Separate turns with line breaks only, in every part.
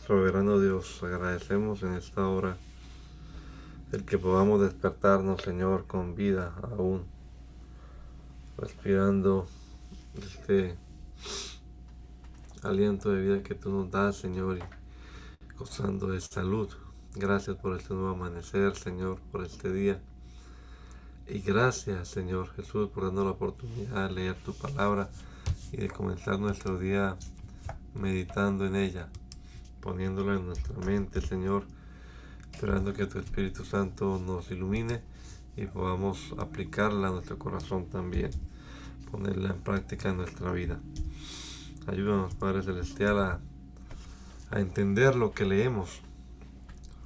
Soberano Dios, agradecemos en esta hora el que podamos despertarnos, Señor, con vida aún, respirando este aliento de vida que tú nos das, Señor, y gozando de salud. Gracias por este nuevo amanecer, Señor, por este día. Y gracias, Señor Jesús, por darnos la oportunidad de leer tu palabra y de comenzar nuestro día meditando en ella, poniéndola en nuestra mente, Señor, esperando que tu Espíritu Santo nos ilumine y podamos aplicarla a nuestro corazón también, ponerla en práctica en nuestra vida. Ayúdanos, Padre Celestial, a entender lo que leemos.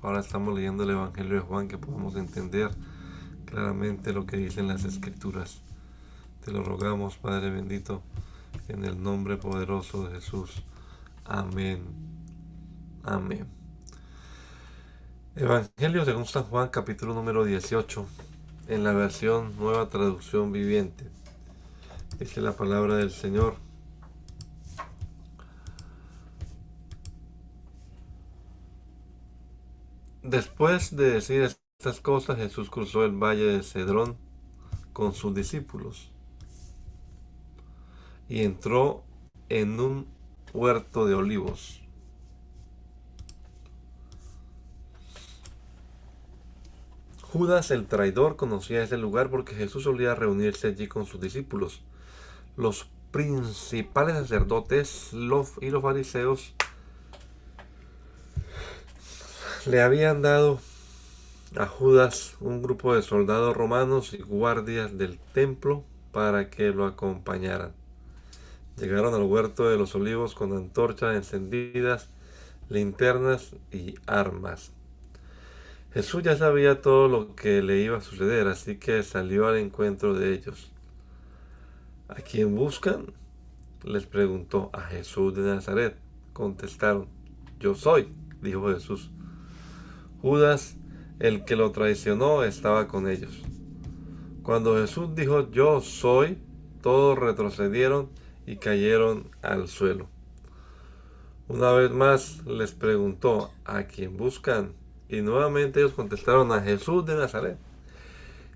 Ahora estamos leyendo el Evangelio de Juan, que podamos entender claramente lo que dicen las Escrituras. Te lo rogamos, Padre bendito, en el nombre poderoso de Jesús. Amén. Amén. Evangelio según San Juan, capítulo número 18, en la versión Nueva Traducción Viviente. Dice la palabra del Señor: Después de decir estas cosas, Jesús cruzó el valle de Cedrón con sus discípulos y entró en un huerto de olivos. Judas el traidor conocía ese lugar porque Jesús solía reunirse allí con sus discípulos. Los principales sacerdotes y los fariseos le habían dado a Judas un grupo de soldados romanos y guardias del templo para que lo acompañaran. Llegaron al huerto de los olivos con antorchas encendidas, linternas y armas. Jesús ya sabía todo lo que le iba a suceder, así que salió al encuentro de ellos. ¿A quién buscan?, les preguntó. A Jesús de Nazaret, contestaron. Yo soy, dijo Jesús. Judas, el que lo traicionó, estaba con ellos. Cuando Jesús dijo yo soy, todos retrocedieron y cayeron al suelo. Una vez más les preguntó, ¿a quién buscan? Y nuevamente ellos contestaron, a Jesús de Nazaret.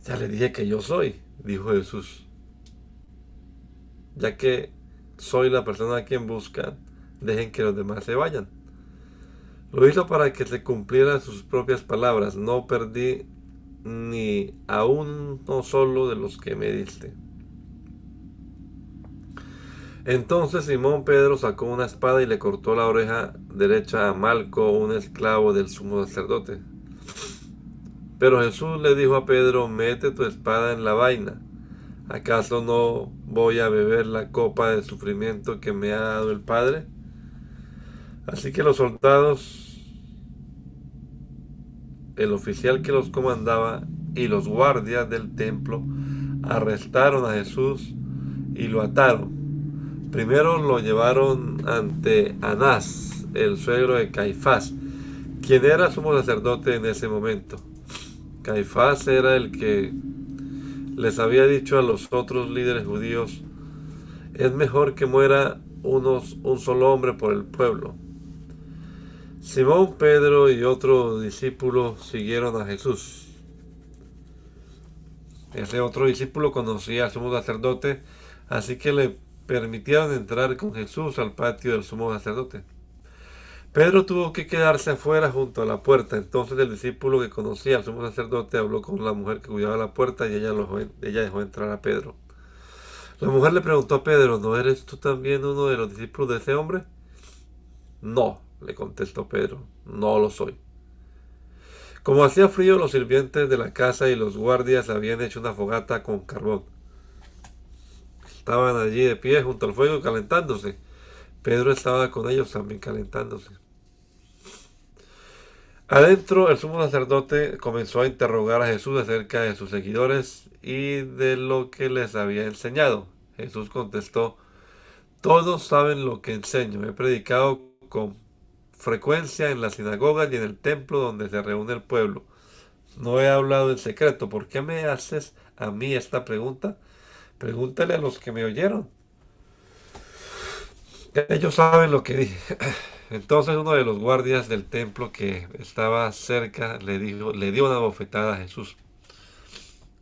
Ya les dije que yo soy, dijo Jesús. Ya que soy la persona a quien buscan, dejen que los demás se vayan. Lo hizo para que se cumplieran sus propias palabras. No perdí ni a uno solo de los que me diste. Entonces Simón Pedro sacó una espada y le cortó la oreja derecha a Malco, un esclavo del sumo sacerdote. Pero Jesús le dijo a Pedro, mete tu espada en la vaina. ¿Acaso no voy a beber la copa de sufrimiento que me ha dado el Padre? Así que los soldados, el oficial que los comandaba y los guardias del templo arrestaron a Jesús y lo ataron. Primero lo llevaron ante Anás, el suegro de Caifás, quien era sumo sacerdote en ese momento. Caifás era el que les había dicho a los otros líderes judíos, es mejor que muera un solo hombre por el pueblo. Simón, Pedro y otro discípulo siguieron a Jesús. Ese otro discípulo conocía al sumo sacerdote, así que le permitieron entrar con Jesús al patio del sumo sacerdote. Pedro tuvo que quedarse afuera junto a la puerta. Entonces el discípulo que conocía al sumo sacerdote habló con la mujer que cuidaba la puerta y ella dejó entrar a Pedro. La mujer le preguntó a Pedro, ¿no eres tú también uno de los discípulos de ese hombre? No, le contestó Pedro, no lo soy. Como hacía frío, los sirvientes de la casa y los guardias habían hecho una fogata con carbón. Estaban allí de pie junto al fuego calentándose. Pedro estaba con ellos también calentándose. Adentro, el sumo sacerdote comenzó a interrogar a Jesús acerca de sus seguidores y de lo que les había enseñado. Jesús contestó, todos saben lo que enseño. He predicado con frecuencia en las sinagogas y en el templo donde se reúne el pueblo. No he hablado en secreto. ¿Por qué me haces a mí esta pregunta? Pregúntale a los que me oyeron. Ellos saben lo que dije. Entonces uno de los guardias del templo que estaba cerca le dio una bofetada a Jesús.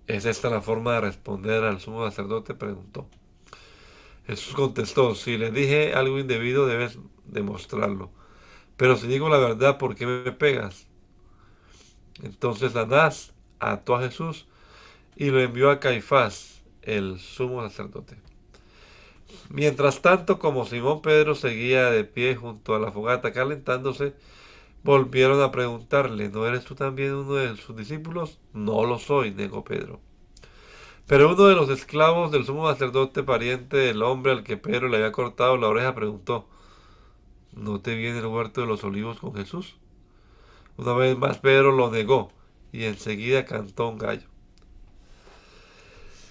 ¿Es esta la forma de responder al sumo sacerdote?, preguntó. Jesús contestó, si le dije algo indebido debes demostrarlo. Pero si digo la verdad, ¿por qué me pegas? Entonces Anás ató a Jesús y lo envió a Caifás, el sumo sacerdote. Mientras tanto, como Simón Pedro seguía de pie junto a la fogata calentándose, volvieron a preguntarle, ¿no eres tú también uno de sus discípulos? No lo soy, negó Pedro. Pero uno de los esclavos del sumo sacerdote, pariente del hombre al que Pedro le había cortado la oreja, preguntó, ¿no te vi en el huerto de los olivos con Jesús? Una vez más Pedro lo negó y enseguida cantó un gallo.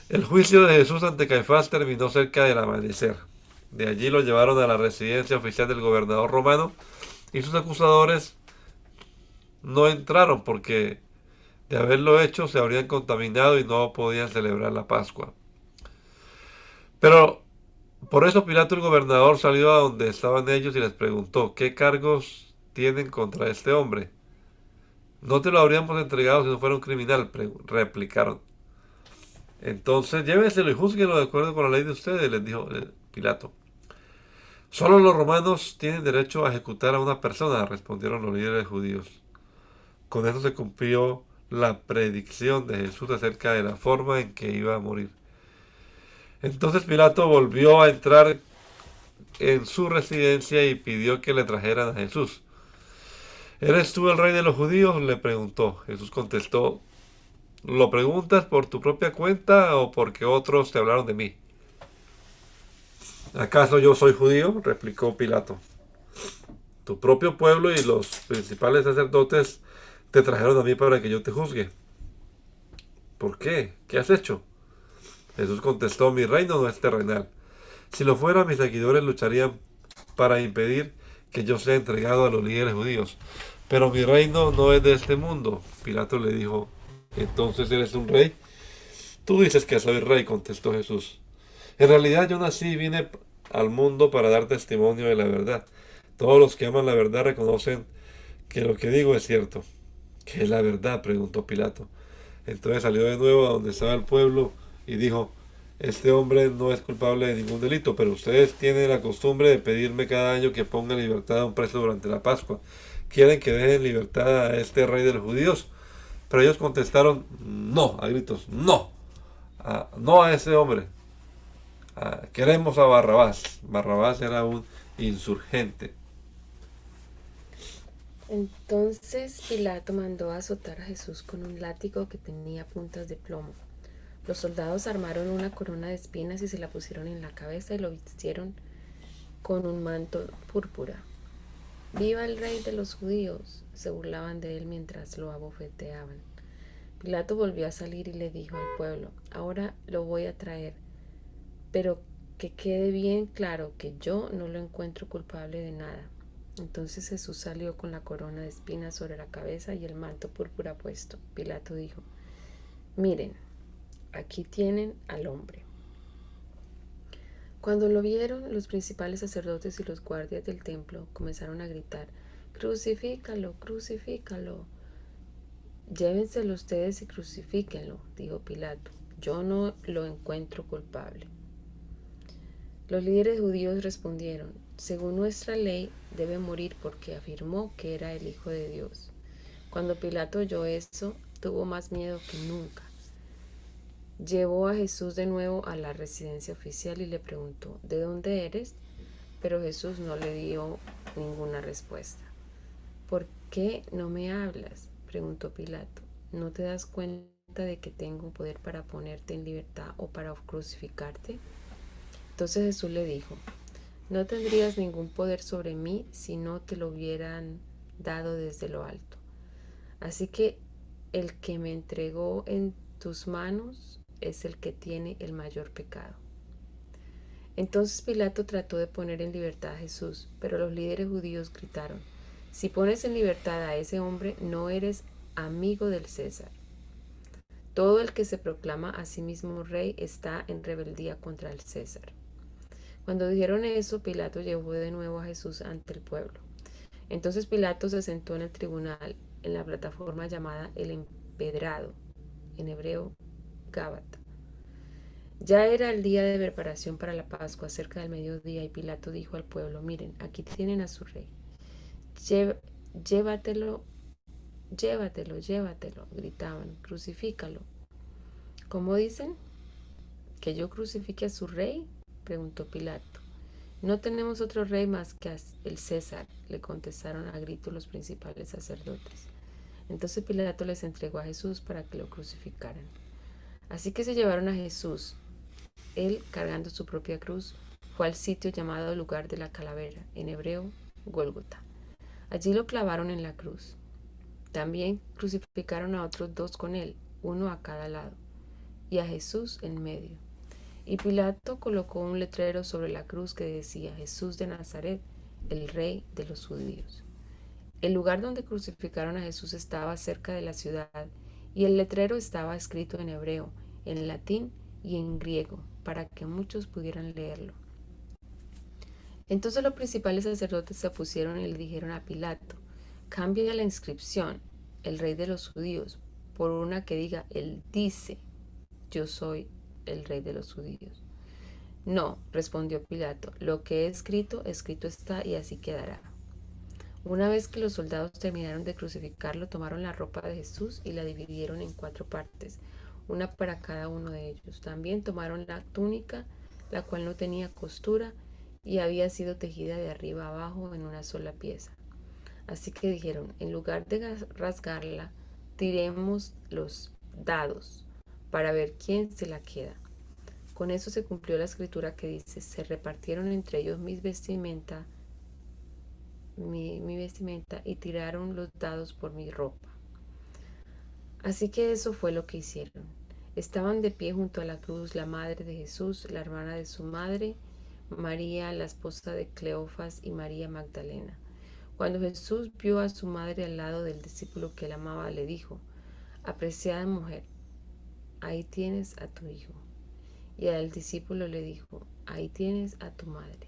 El juicio de Jesús ante Caifás terminó cerca del amanecer. De allí lo llevaron a la residencia oficial del gobernador romano y sus acusadores no entraron porque de haberlo hecho se habrían contaminado y no podían celebrar la Pascua. Pero por eso Pilato el gobernador salió a donde estaban ellos y les preguntó, ¿qué cargos tienen contra este hombre? No te lo habríamos entregado si no fuera un criminal, replicaron. Entonces llévenselo y júzguenlo de acuerdo con la ley de ustedes, les dijo Pilato. Solo los romanos tienen derecho a ejecutar a una persona, respondieron los líderes judíos. Con eso se cumplió la predicción de Jesús acerca de la forma en que iba a morir. Entonces Pilato volvió a entrar en su residencia y pidió que le trajeran a Jesús. ¿Eres tú el rey de los judíos?, le preguntó. Jesús contestó, ¿lo preguntas por tu propia cuenta o porque otros te hablaron de mí? ¿Acaso yo soy judío?, replicó Pilato. Tu propio pueblo y los principales sacerdotes te trajeron a mí para que yo te juzgue. ¿Por qué? ¿Qué has hecho? Jesús contestó, mi reino no es terrenal. Si lo fuera, mis seguidores lucharían para impedir que yo sea entregado a los líderes judíos. Pero mi reino no es de este mundo. Pilato le dijo, ¿entonces eres un rey? Tú dices que soy rey, contestó Jesús. En realidad yo nací y vine al mundo para dar testimonio de la verdad. Todos los que aman la verdad reconocen que lo que digo es cierto. ¿Qué es la verdad?, preguntó Pilato. Entonces salió de nuevo a donde estaba el pueblo y dijo, este hombre no es culpable de ningún delito, pero ustedes tienen la costumbre de pedirme cada año que ponga en libertad a un preso durante la Pascua. ¿Quieren que dejen en libertad a este rey de los judíos? Pero ellos contestaron, no, a gritos, no, no a ese hombre. Queremos a Barrabás. Barrabás era un insurgente.
Entonces Pilato mandó azotar a Jesús con un látigo que tenía puntas de plomo. Los soldados armaron una corona de espinas y se la pusieron en la cabeza y lo vistieron con un manto púrpura. ¡Viva el rey de los judíos!, se burlaban de él mientras lo abofeteaban. Pilato volvió a salir y le dijo al pueblo, ahora lo voy a traer, pero que quede bien claro que yo no lo encuentro culpable de nada. Entonces Jesús salió con la corona de espinas sobre la cabeza y el manto púrpura puesto. Pilato dijo, miren, aquí tienen al hombre. Cuando lo vieron, los principales sacerdotes y los guardias del templo comenzaron a gritar, crucifícalo, crucifícalo. Llévenselo ustedes y crucifíquenlo, dijo Pilato. Yo no lo encuentro culpable. Los líderes judíos respondieron, según nuestra ley, debe morir porque afirmó que era el Hijo de Dios. Cuando Pilato oyó eso, tuvo más miedo que nunca. Llevó a Jesús de nuevo a la residencia oficial y le preguntó, ¿de dónde eres? Pero Jesús no le dio ninguna respuesta. ¿Por qué no me hablas?, preguntó Pilato. ¿No te das cuenta de que tengo poder para ponerte en libertad o para crucificarte? Entonces Jesús le dijo, no tendrías ningún poder sobre mí si no te lo hubieran dado desde lo alto. Así que el que me entregó en tus manos es el que tiene el mayor pecado. Entonces Pilato trató de poner en libertad a Jesús, pero los líderes judíos gritaron, si pones en libertad a ese hombre, no eres amigo del César. Todo el que se proclama a sí mismo rey está en rebeldía contra el César. Cuando dijeron eso, Pilato llevó de nuevo a Jesús ante el pueblo. Entonces Pilato se sentó en el tribunal, en la plataforma llamada el Empedrado, en hebreo Gábata. Ya era el día de preparación para la Pascua, cerca del mediodía, y Pilato dijo al pueblo: miren, aquí tienen a su rey. Llévatelo, llévatelo, llévatelo, gritaban, crucifícalo. ¿Cómo dicen? ¿Que yo crucifique a su rey?, preguntó Pilato. No tenemos otro rey más que el César, le contestaron a gritos los principales sacerdotes. Entonces Pilato les entregó a Jesús para que lo crucificaran. Así que se llevaron a Jesús. Él, cargando su propia cruz, fue al sitio llamado lugar de la calavera, en hebreo, Gólgota. Allí lo clavaron en la cruz. También crucificaron a otros dos con él, uno a cada lado, y a Jesús en medio. Y Pilato colocó un letrero sobre la cruz que decía: Jesús de Nazaret, el Rey de los Judíos. El lugar donde crucificaron a Jesús estaba cerca de la ciudad, y el letrero estaba escrito en hebreo, en latín y en griego, para que muchos pudieran leerlo. Entonces los principales sacerdotes se opusieron y le dijeron a Pilato: cambia la inscripción, el Rey de los Judíos, por una que diga: Él dice, yo soy el Rey de los Judíos. No, respondió Pilato, lo que he escrito, escrito está, y así quedará. Una vez que los soldados terminaron de crucificarlo, tomaron la ropa de Jesús y la dividieron en 4 partes, una para cada uno de ellos. También tomaron la túnica, la cual no tenía costura y había sido tejida de arriba abajo en una sola pieza. Así que dijeron: en lugar de rasgarla, tiremos los dados para ver quién se la queda. Con eso se cumplió la escritura que dice: se repartieron entre ellos mi vestimenta y tiraron los dados por mi ropa. Así que eso fue lo que hicieron. Estaban de pie junto a la cruz la madre de Jesús, la hermana de su madre, María, la esposa de Cleofas, y María Magdalena. Cuando Jesús vio a su madre al lado del discípulo que él amaba, le dijo: apreciada mujer, ahí tienes a tu hijo. Y al discípulo le dijo: ahí tienes a tu madre.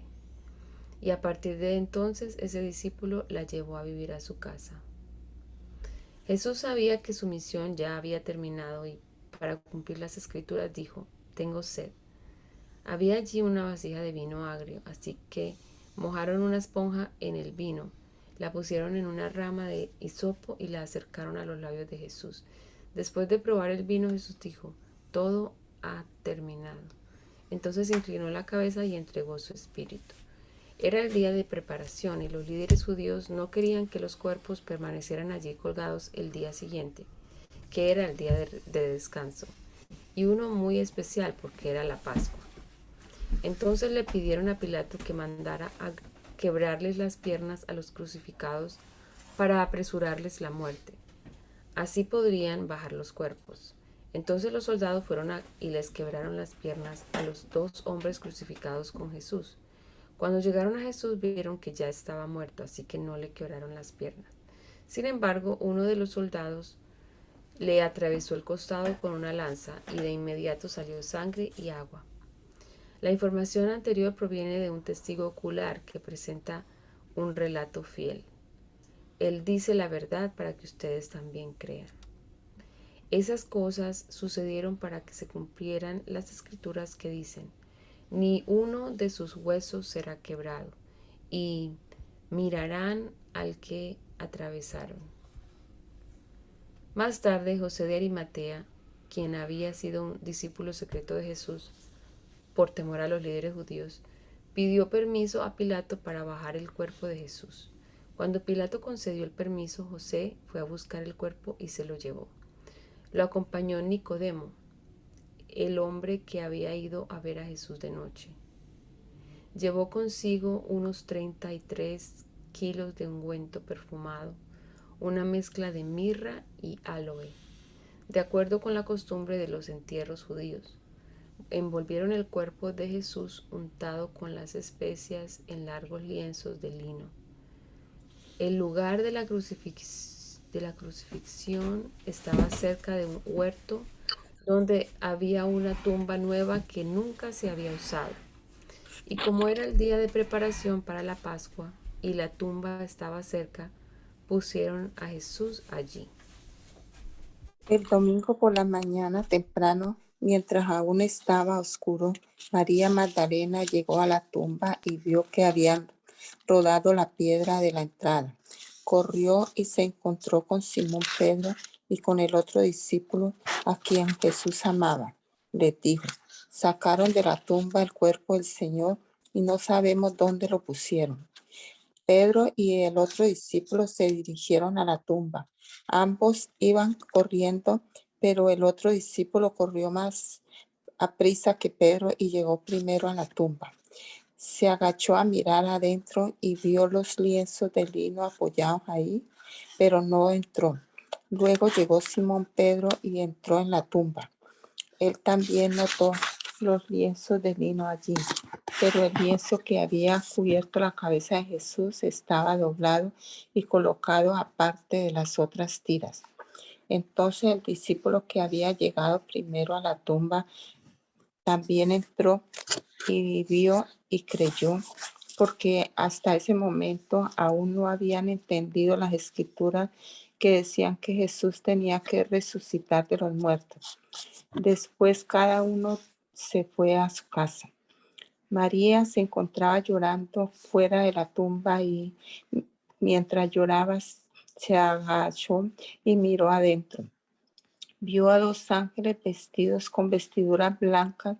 Y a partir de entonces ese discípulo la llevó a vivir a su casa. Jesús sabía que su misión ya había terminado y, para cumplir las escrituras, dijo: tengo sed. Había allí una vasija de vino agrio, así que mojaron una esponja en el vino, la pusieron en una rama de hisopo y la acercaron a los labios de Jesús. Después de probar el vino, Jesús dijo: todo ha terminado. Entonces inclinó la cabeza y entregó su espíritu. Era el día de preparación y los líderes judíos no querían que los cuerpos permanecieran allí colgados el día siguiente, que era el día de descanso, y uno muy especial porque era la Pascua. Entonces le pidieron a Pilato que mandara a quebrarles las piernas a los crucificados para apresurarles la muerte. Así podrían bajar los cuerpos. Entonces los soldados fueron y les quebraron las piernas a los 2 hombres crucificados con Jesús. Cuando llegaron a Jesús vieron que ya estaba muerto, así que no le quebraron las piernas. Sin embargo, uno de los soldados le atravesó el costado con una lanza y de inmediato salió sangre y agua. La información anterior proviene de un testigo ocular que presenta un relato fiel. Él dice la verdad para que ustedes también crean. Esas cosas sucedieron para que se cumplieran las escrituras que dicen: ni uno de sus huesos será quebrado, y mirarán al que atravesaron. Más tarde, José de Arimatea, quien había sido un discípulo secreto de Jesús, por temor a los líderes judíos, pidió permiso a Pilato para bajar el cuerpo de Jesús. Cuando Pilato concedió el permiso, José fue a buscar el cuerpo y se lo llevó. Lo acompañó Nicodemo, el hombre que había ido a ver a Jesús de noche. Llevó consigo unos 33 kilos de ungüento perfumado, una mezcla de mirra y aloe, de acuerdo con la costumbre de los entierros judíos. Envolvieron el cuerpo de Jesús untado con las especias en largos lienzos de lino. El lugar de la crucifixión estaba cerca de un huerto donde había una tumba nueva que nunca se había usado. Y como era el día de preparación para la Pascua y la tumba estaba cerca, pusieron a Jesús allí.
El domingo por la mañana temprano, mientras aún estaba oscuro, María Magdalena llegó a la tumba y vio que habían rodado la piedra de la entrada. Corrió y se encontró con Simón Pedro y con el otro discípulo a quien Jesús amaba. Les dijo: sacaron de la tumba el cuerpo del Señor y no sabemos dónde lo pusieron. Pedro y el otro discípulo se dirigieron a la tumba. Ambos iban corriendo, pero el otro discípulo corrió más aprisa que Pedro y llegó primero a la tumba. Se agachó a mirar adentro y vio los lienzos de lino apoyados ahí, pero no entró. Luego llegó Simón Pedro y entró en la tumba. Él también notó los lienzos de lino allí, pero el lienzo que había cubierto la cabeza de Jesús estaba doblado y colocado aparte de las otras tiras. Entonces el discípulo que había llegado primero a la tumba también entró y vio y creyó, porque hasta ese momento aún no habían entendido las escrituras que decían que Jesús tenía que resucitar de los muertos. Después cada uno se fue a su casa. María se encontraba llorando fuera de la tumba y mientras lloraba se agachó y miró adentro. Vio a dos ángeles vestidos con vestiduras blancas,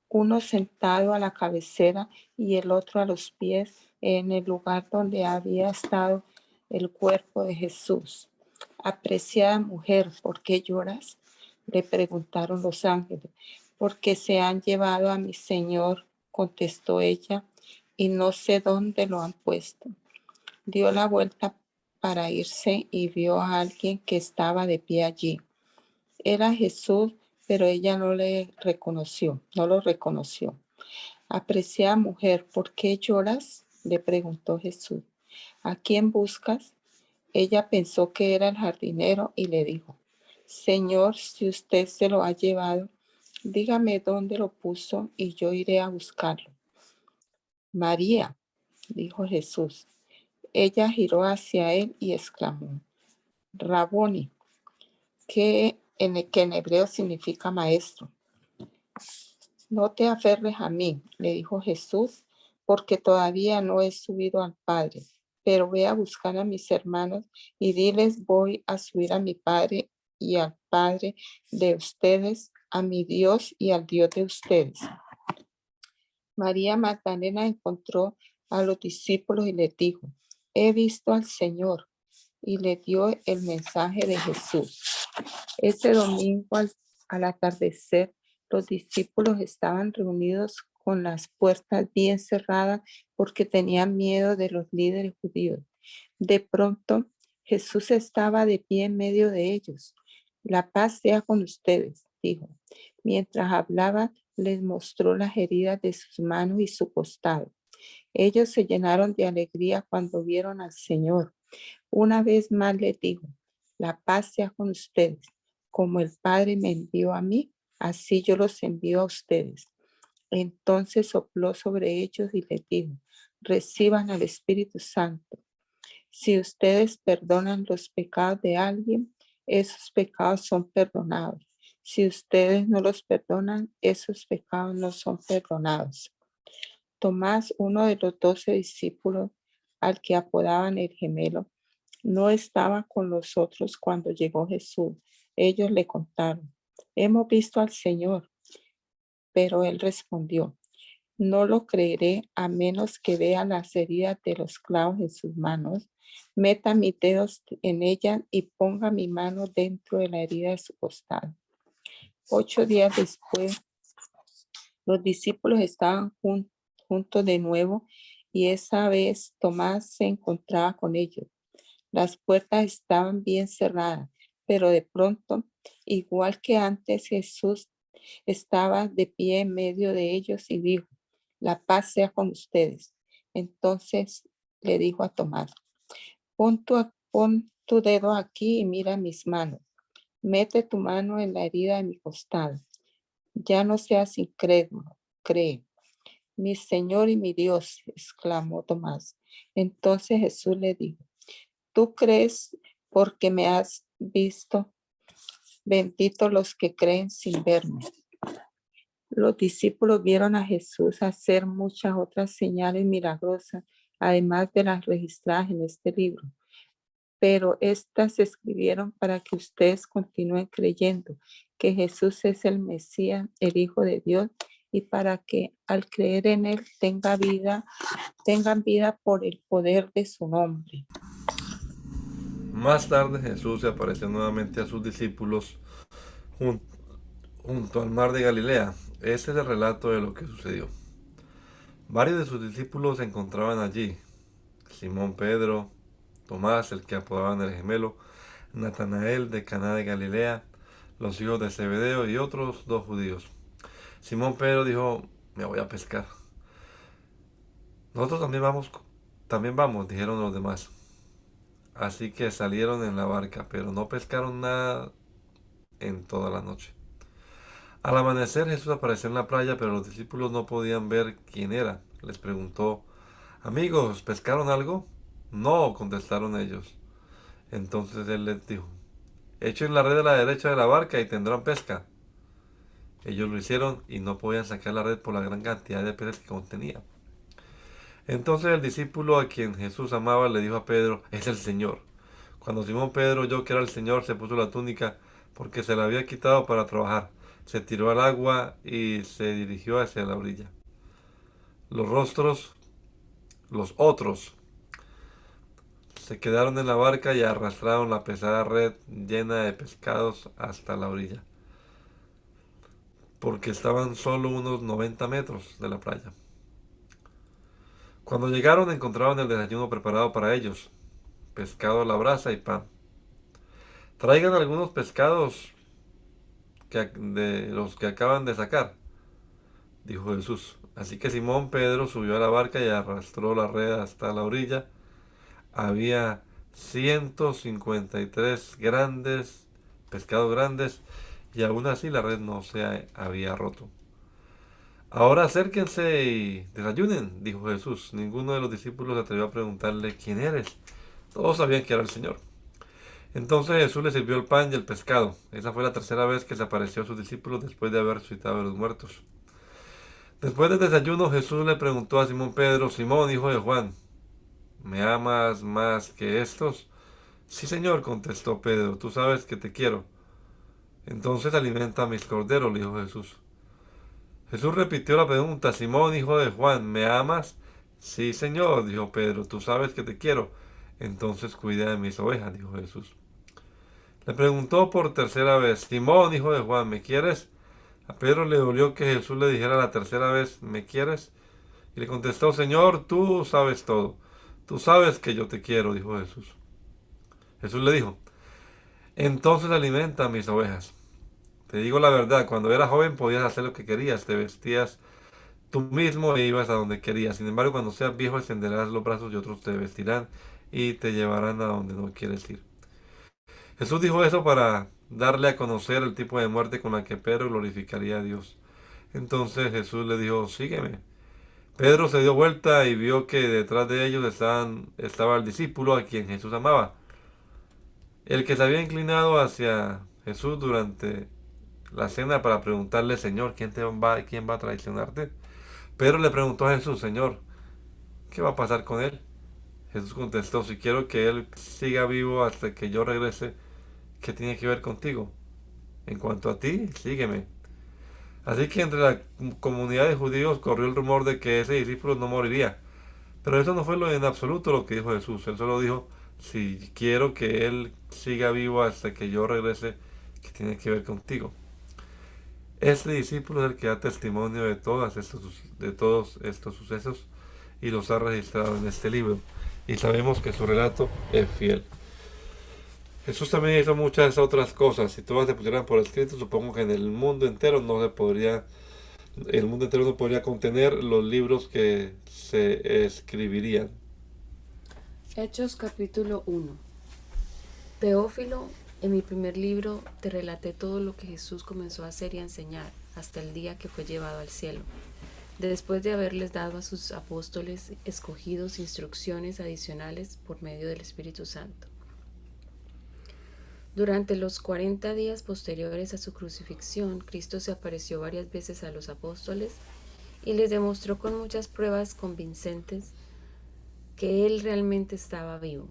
uno sentado a la cabecera y el otro a los pies en el lugar donde había estado el cuerpo de Jesús. Apreciada mujer, ¿por qué lloras?, le preguntaron los ángeles. Porque se han llevado a mi Señor, contestó ella, y no sé dónde lo han puesto. Dio la vuelta para irse y vio a alguien que estaba de pie allí. Era Jesús, pero ella no lo reconoció. Apreciada mujer, ¿por qué lloras?, le preguntó Jesús. ¿A quién buscas? Ella pensó que era el jardinero y le dijo: Señor, si usted se lo ha llevado, dígame dónde lo puso y yo iré a buscarlo. María, dijo Jesús. Ella giró hacia él y exclamó: Raboni, que en hebreo significa maestro. No te aferres a mí, le dijo Jesús, porque todavía no he subido al Padre, pero ve a buscar a mis hermanos y diles: voy a subir a mi Padre y al Padre de ustedes, a mi Dios y al Dios de ustedes. María Magdalena encontró a los discípulos y les dijo: he visto al Señor, y le dio el mensaje de Jesús. Ese domingo al atardecer, los discípulos estaban reunidos con las puertas bien cerradas porque tenían miedo de los líderes judíos. De pronto, Jesús estaba de pie en medio de ellos. La paz sea con ustedes, dijo. Mientras hablaba, les mostró las heridas de sus manos y su costado. Ellos se llenaron de alegría cuando vieron al Señor. Una vez más les dijo: la paz sea con ustedes. Como el Padre me envió a mí, así yo los envío a ustedes. Entonces sopló sobre ellos y les dijo: reciban al Espíritu Santo. Si ustedes perdonan los pecados de alguien, esos pecados son perdonados. Si ustedes no los perdonan, esos pecados no son perdonados. Tomás, uno de los 12 discípulos, al que apodaban el gemelo, no estaba con los otros cuando llegó Jesús. Ellos le contaron: hemos visto al Señor. Pero él respondió: no lo creeré a menos que vea las heridas de los clavos en sus manos, meta mis dedos en ellas y ponga mi mano dentro de la herida de su costado. 8 días después, los discípulos estaban juntos de nuevo y esa vez Tomás se encontraba con ellos. Las puertas estaban bien cerradas, pero de pronto, igual que antes, Jesús estaba de pie en medio de ellos y dijo: la paz sea con ustedes. Entonces le dijo a Tomás: pon tu dedo aquí y mira mis manos. Mete tu mano en la herida de mi costado. Ya no seas incrédulo, cree. Mi Señor y mi Dios, exclamó Tomás. Entonces Jesús le dijo, ¿tú crees porque me has visto? Benditos los que creen sin verme. Los discípulos vieron a Jesús hacer muchas otras señales milagrosas, además de las registradas en este libro. Pero estas se escribieron para que ustedes continúen creyendo que Jesús es el Mesías, el Hijo de Dios, y para que al creer en él tengan vida por el poder de su nombre.
Más tarde Jesús se apareció nuevamente a sus discípulos junto al mar de Galilea. Este es el relato de lo que sucedió. Varios de sus discípulos se encontraban allí. Simón Pedro, Tomás, el que apodaban el gemelo, Natanael de Caná de Galilea, los hijos de Zebedeo y otros 2 judíos. Simón Pedro dijo, me voy a pescar. Nosotros también vamos, dijeron los demás. Así que salieron en la barca, pero no pescaron nada en toda la noche. Al amanecer Jesús apareció en la playa, pero los discípulos no podían ver quién era. Les preguntó, amigos, ¿pescaron algo? No, contestaron ellos. Entonces él les dijo, echen la red a la derecha de la barca y tendrán pesca. Ellos lo hicieron y no podían sacar la red por la gran cantidad de peces que contenía. Entonces el discípulo a quien Jesús amaba le dijo a Pedro, es el Señor. Cuando Simón Pedro oyó que era el Señor, se puso la túnica porque se la había quitado para trabajar. Se tiró al agua y se dirigió hacia la orilla. Los otros, se quedaron en la barca y arrastraron la pesada red llena de pescados hasta la orilla, porque estaban solo unos 90 metros de la playa. Cuando llegaron encontraron el desayuno preparado para ellos, pescado a la brasa y pan. Traigan algunos pescados de los que acaban de sacar, dijo Jesús. Así que Simón Pedro subió a la barca y arrastró la red hasta la orilla. Había 153 pescados grandes, y aún así la red no se había roto. Ahora acérquense y desayunen, dijo Jesús. Ninguno de los discípulos se atrevió a preguntarle, ¿quién eres? Todos sabían que era el Señor. Entonces Jesús les sirvió el pan y el pescado. Esa fue la tercera vez que se apareció a sus discípulos después de haber resucitado de los muertos. Después del desayuno Jesús le preguntó a Simón Pedro, Simón, hijo de Juan, ¿me amas más que estos? Sí, Señor, contestó Pedro, tú sabes que te quiero. Entonces alimenta a mis corderos, le dijo Jesús. Jesús repitió la pregunta, Simón, hijo de Juan, ¿me amas? Sí, Señor, dijo Pedro, tú sabes que te quiero. Entonces cuida de mis ovejas, dijo Jesús. Le preguntó por tercera vez, Simón, hijo de Juan, ¿me quieres? A Pedro le dolió que Jesús le dijera la tercera vez, ¿me quieres? Y le contestó, Señor, tú sabes todo. Tú sabes que yo te quiero, dijo Jesús. Jesús le dijo, entonces alimenta a mis ovejas. Te digo la verdad, cuando eras joven podías hacer lo que querías, te vestías tú mismo e ibas a donde querías. Sin embargo, cuando seas viejo extenderás los brazos y otros te vestirán y te llevarán a donde no quieres ir. Jesús dijo eso para darle a conocer el tipo de muerte con la que Pedro glorificaría a Dios. Entonces Jesús le dijo, sígueme. Pedro se dio vuelta y vio que detrás de ellos estaba el discípulo a quien Jesús amaba. El que se había inclinado hacia Jesús durante la cena para preguntarle, Señor, ¿quién va a traicionarte? Pedro le preguntó a Jesús, Señor, ¿qué va a pasar con él? Jesús contestó, si quiero que él siga vivo hasta que yo regrese, ¿qué tiene que ver contigo? En cuanto a ti, sígueme. Así que entre la comunidad de judíos corrió el rumor de que ese discípulo no moriría. Pero eso no fue en absoluto lo que dijo Jesús. Él solo dijo, si quiero que él siga vivo hasta que yo regrese, ¿qué tiene que ver contigo? Este discípulo es el que da testimonio de todos estos sucesos y los ha registrado en este libro. Y sabemos que su relato es fiel. Jesús también hizo muchas otras cosas. Si todas se pusieran por escrito, supongo que en el mundo entero no podría contener los libros que se escribirían.
Hechos capítulo 1. Teófilo, en mi primer libro te relaté todo lo que Jesús comenzó a hacer y a enseñar hasta el día que fue llevado al cielo. después de haberles dado a sus apóstoles escogidos instrucciones adicionales por medio del Espíritu Santo. Durante los 40 días posteriores a su crucifixión, Cristo se apareció varias veces a los apóstoles y les demostró con muchas pruebas convincentes que Él realmente estaba vivo,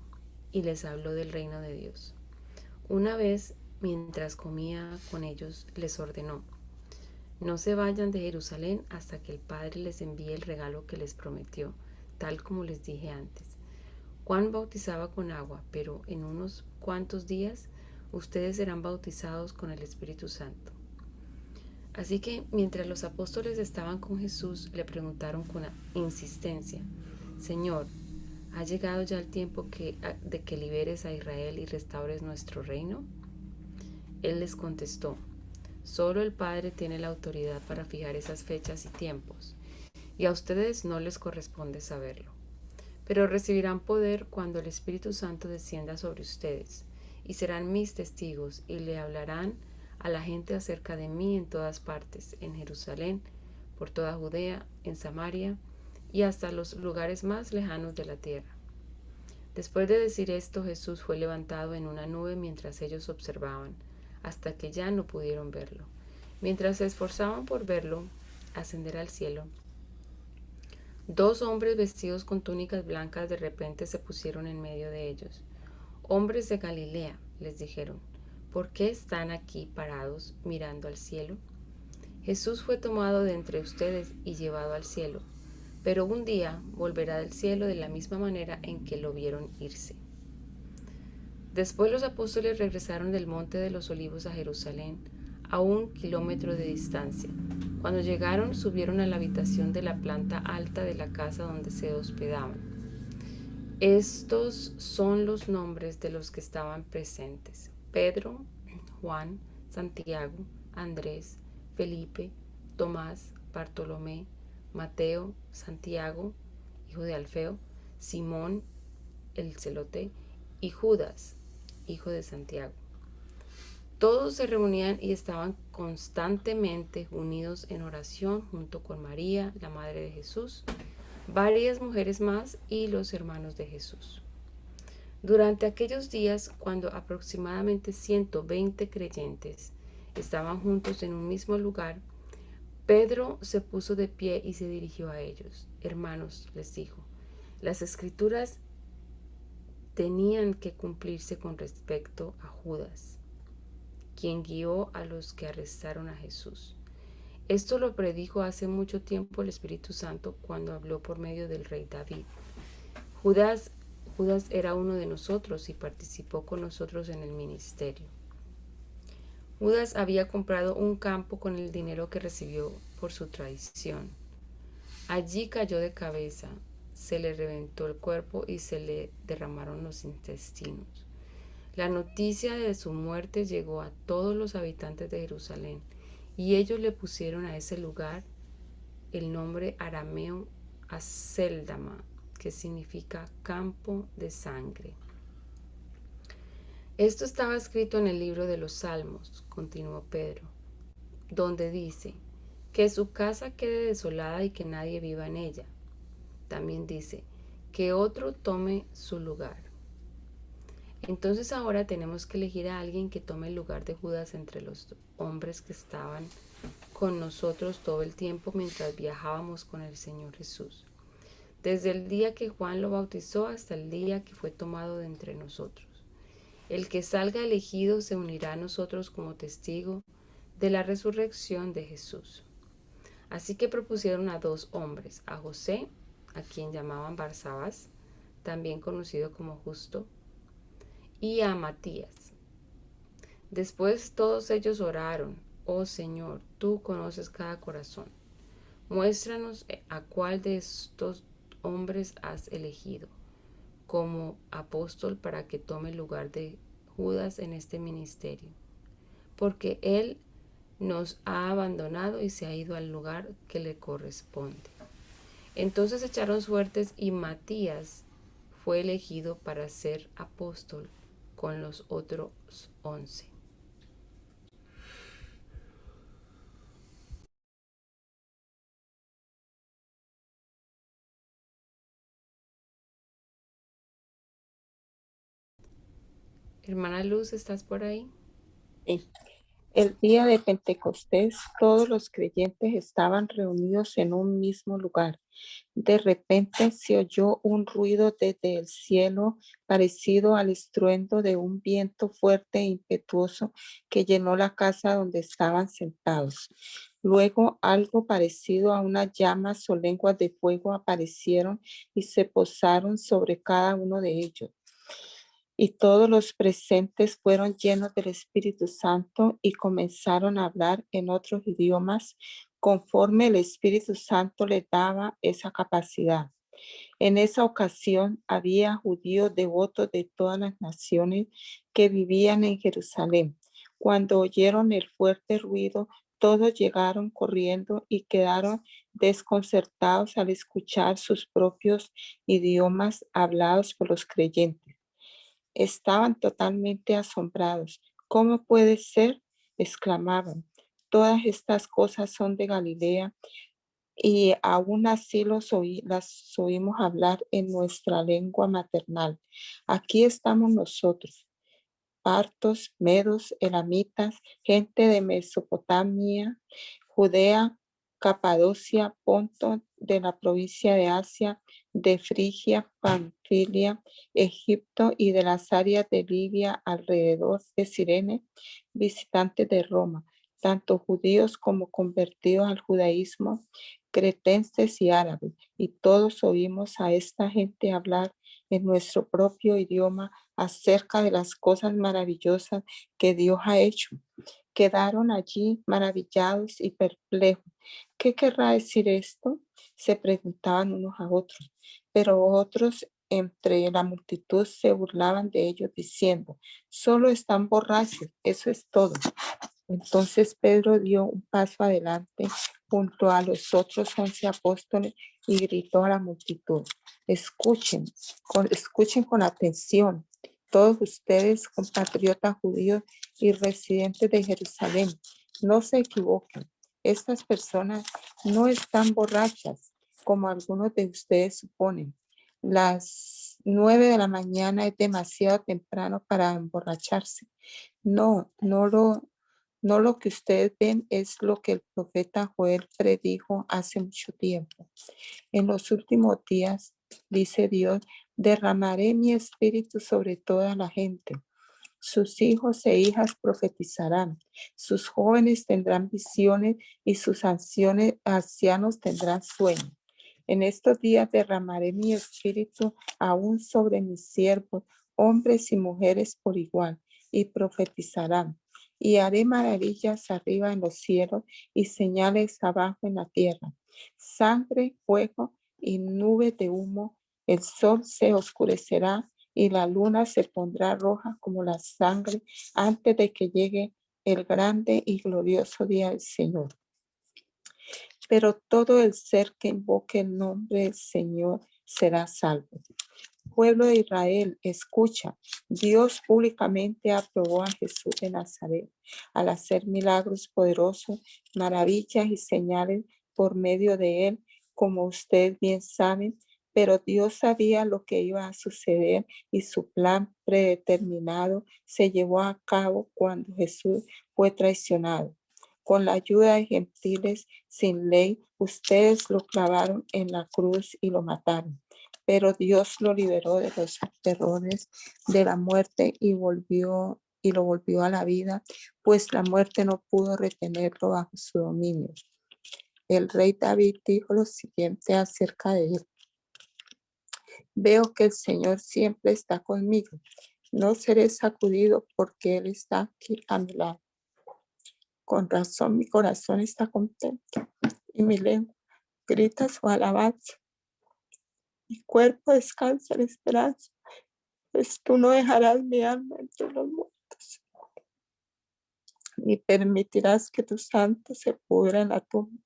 y les habló del reino de Dios. Una vez, mientras comía con ellos, les ordenó: no se vayan de Jerusalén hasta que el Padre les envíe el regalo que les prometió, tal como les dije antes. Juan bautizaba con agua, pero en unos cuantos días ustedes serán bautizados con el Espíritu Santo. Así que mientras los apóstoles estaban con Jesús, le preguntaron con insistencia: Señor, ¿ha llegado ya el tiempo de que liberes a Israel y restaures nuestro reino? Él les contestó: solo el Padre tiene la autoridad para fijar esas fechas y tiempos, y a ustedes no les corresponde saberlo. Pero recibirán poder cuando el Espíritu Santo descienda sobre ustedes, y serán mis testigos, y le hablarán a la gente acerca de mí en todas partes, en Jerusalén, por toda Judea, en Samaria, y hasta los lugares más lejanos de la tierra. Después de decir esto, Jesús fue levantado en una nube mientras ellos observaban, hasta que ya no pudieron verlo. Mientras se esforzaban por verlo ascender al cielo, 2 hombres vestidos con túnicas blancas de repente se pusieron en medio de ellos. Hombres de Galilea, les dijeron, ¿por qué están aquí parados mirando al cielo? Jesús fue tomado de entre ustedes y llevado al cielo, pero un día volverá del cielo de la misma manera en que lo vieron irse. Después los apóstoles regresaron del monte de los olivos a Jerusalén, a 1 kilómetro de distancia. Cuando llegaron, subieron a la habitación de la planta alta de la casa donde se hospedaban. Estos son los nombres de los que estaban presentes: Pedro, Juan, Santiago, Andrés, Felipe, Tomás, Bartolomé, Mateo, Santiago, hijo de Alfeo, Simón el celote, y Judas, hijo de Santiago. Todos se reunían y estaban constantemente unidos en oración junto con María, la madre de Jesús, varias mujeres más y los hermanos de Jesús. Durante aquellos días, cuando aproximadamente 120 creyentes estaban juntos en un mismo lugar, Pedro se puso de pie y se dirigió a ellos. Hermanos, les dijo, las escrituras tenían que cumplirse con respecto a Judas, quien guió a los que arrestaron a Jesús. Esto lo predijo hace mucho tiempo el Espíritu Santo cuando habló por medio del rey David. Judas era uno de nosotros y participó con nosotros en el ministerio. Judas había comprado un campo con el dinero que recibió por su traición. Allí cayó de cabeza, se le reventó el cuerpo y se le derramaron los intestinos. La noticia de su muerte llegó a todos los habitantes de Jerusalén, y ellos le pusieron a ese lugar el nombre arameo Acéldama, que significa campo de sangre. Esto estaba escrito en el libro de los Salmos, continuó Pedro, donde dice, que su casa quede desolada y que nadie viva en ella. También dice, que otro tome su lugar. Entonces ahora tenemos que elegir a alguien que tome el lugar de Judas entre los hombres que estaban con nosotros todo el tiempo mientras viajábamos con el Señor Jesús, desde el día que Juan lo bautizó hasta el día que fue tomado de entre nosotros. El que salga elegido se unirá a nosotros como testigo de la resurrección de Jesús. Así que propusieron a 2 hombres, a José, a quien llamaban Barsabás, también conocido como Justo, y a Matías. Después todos ellos oraron, oh Señor, tú conoces cada corazón. Muéstranos a cuál de estos hombres has elegido como apóstol para que tome el lugar de Judas en este ministerio, porque él nos ha abandonado y se ha ido al lugar que le corresponde. Entonces echaron suertes y Matías fue elegido para ser apóstol con los otros 11. Hermana Luz, ¿estás por ahí?
Sí. El día de Pentecostés, todos los creyentes estaban reunidos en un mismo lugar. De repente se oyó un ruido desde el cielo parecido al estruendo de un viento fuerte e impetuoso que llenó la casa donde estaban sentados. Luego algo parecido a unas llamas o lenguas de fuego aparecieron y se posaron sobre cada uno de ellos. Y todos los presentes fueron llenos del Espíritu Santo y comenzaron a hablar en otros idiomas conforme el Espíritu Santo les daba esa capacidad. En esa ocasión había judíos devotos de todas las naciones que vivían en Jerusalén. Cuando oyeron el fuerte ruido, todos llegaron corriendo y quedaron desconcertados al escuchar sus propios idiomas hablados por los creyentes. Estaban totalmente asombrados. ¿Cómo puede ser? Exclamaban. Todas estas cosas son de Galilea y aún así las oímos hablar en nuestra lengua maternal. Aquí estamos nosotros, partos, medos, elamitas, gente de Mesopotamia, Judea, Capadocia, Ponto, de la provincia de Asia, de Frigia, Panfilia, Egipto y de las áreas de Libia alrededor de Cirene, visitantes de Roma, tanto judíos como convertidos al judaísmo, cretenses y árabes, y todos oímos a esta gente hablar en nuestro propio idioma acerca de las cosas maravillosas que Dios ha hecho. Quedaron allí maravillados y perplejos. ¿Qué querrá decir esto? Se preguntaban unos a otros, pero otros entre la multitud se burlaban de ellos diciendo, solo están borrachos, eso es todo. Entonces Pedro dio un paso adelante junto a los otros 11 apóstoles y gritó a la multitud, escuchen con atención, todos ustedes compatriotas judíos y residentes de Jerusalén, no se equivoquen, estas personas no están borrachas como algunos de ustedes suponen. Las 9 de la mañana es demasiado temprano para emborracharse. No lo que ustedes ven es lo que el profeta Joel predijo hace mucho tiempo. En los últimos días, dice Dios, derramaré mi espíritu sobre toda la gente. Sus hijos e hijas profetizarán, sus jóvenes tendrán visiones y sus ancianos tendrán sueños. En estos días derramaré mi espíritu aún sobre mis siervos, hombres y mujeres por igual, y profetizarán. Y haré maravillas arriba en los cielos y señales abajo en la tierra. Sangre, fuego y nubes de humo. El sol se oscurecerá y la luna se pondrá roja como la sangre antes de que llegue el grande y glorioso día del Señor. Pero todo el ser que invoque el nombre del Señor será salvo. Pueblo de Israel, escucha. Dios públicamente aprobó a Jesús de Nazaret al hacer milagros poderosos, maravillas y señales por medio de él, como ustedes bien saben, pero Dios sabía lo que iba a suceder y su plan predeterminado se llevó a cabo cuando Jesús fue traicionado. Con la ayuda de gentiles sin ley, ustedes lo clavaron en la cruz y lo mataron. Pero Dios lo liberó de los terrores de la muerte y lo volvió a la vida, pues la muerte no pudo retenerlo bajo su dominio. El rey David dijo lo siguiente acerca de él. Veo que el Señor siempre está conmigo. No seré sacudido porque Él está aquí a mi lado. Con razón mi corazón está contento y mi lengua grita su alabanza. Mi cuerpo descansa en esperanza, pues tú no dejarás mi alma entre los muertos, ni permitirás que tu santo se pudra en la tumba.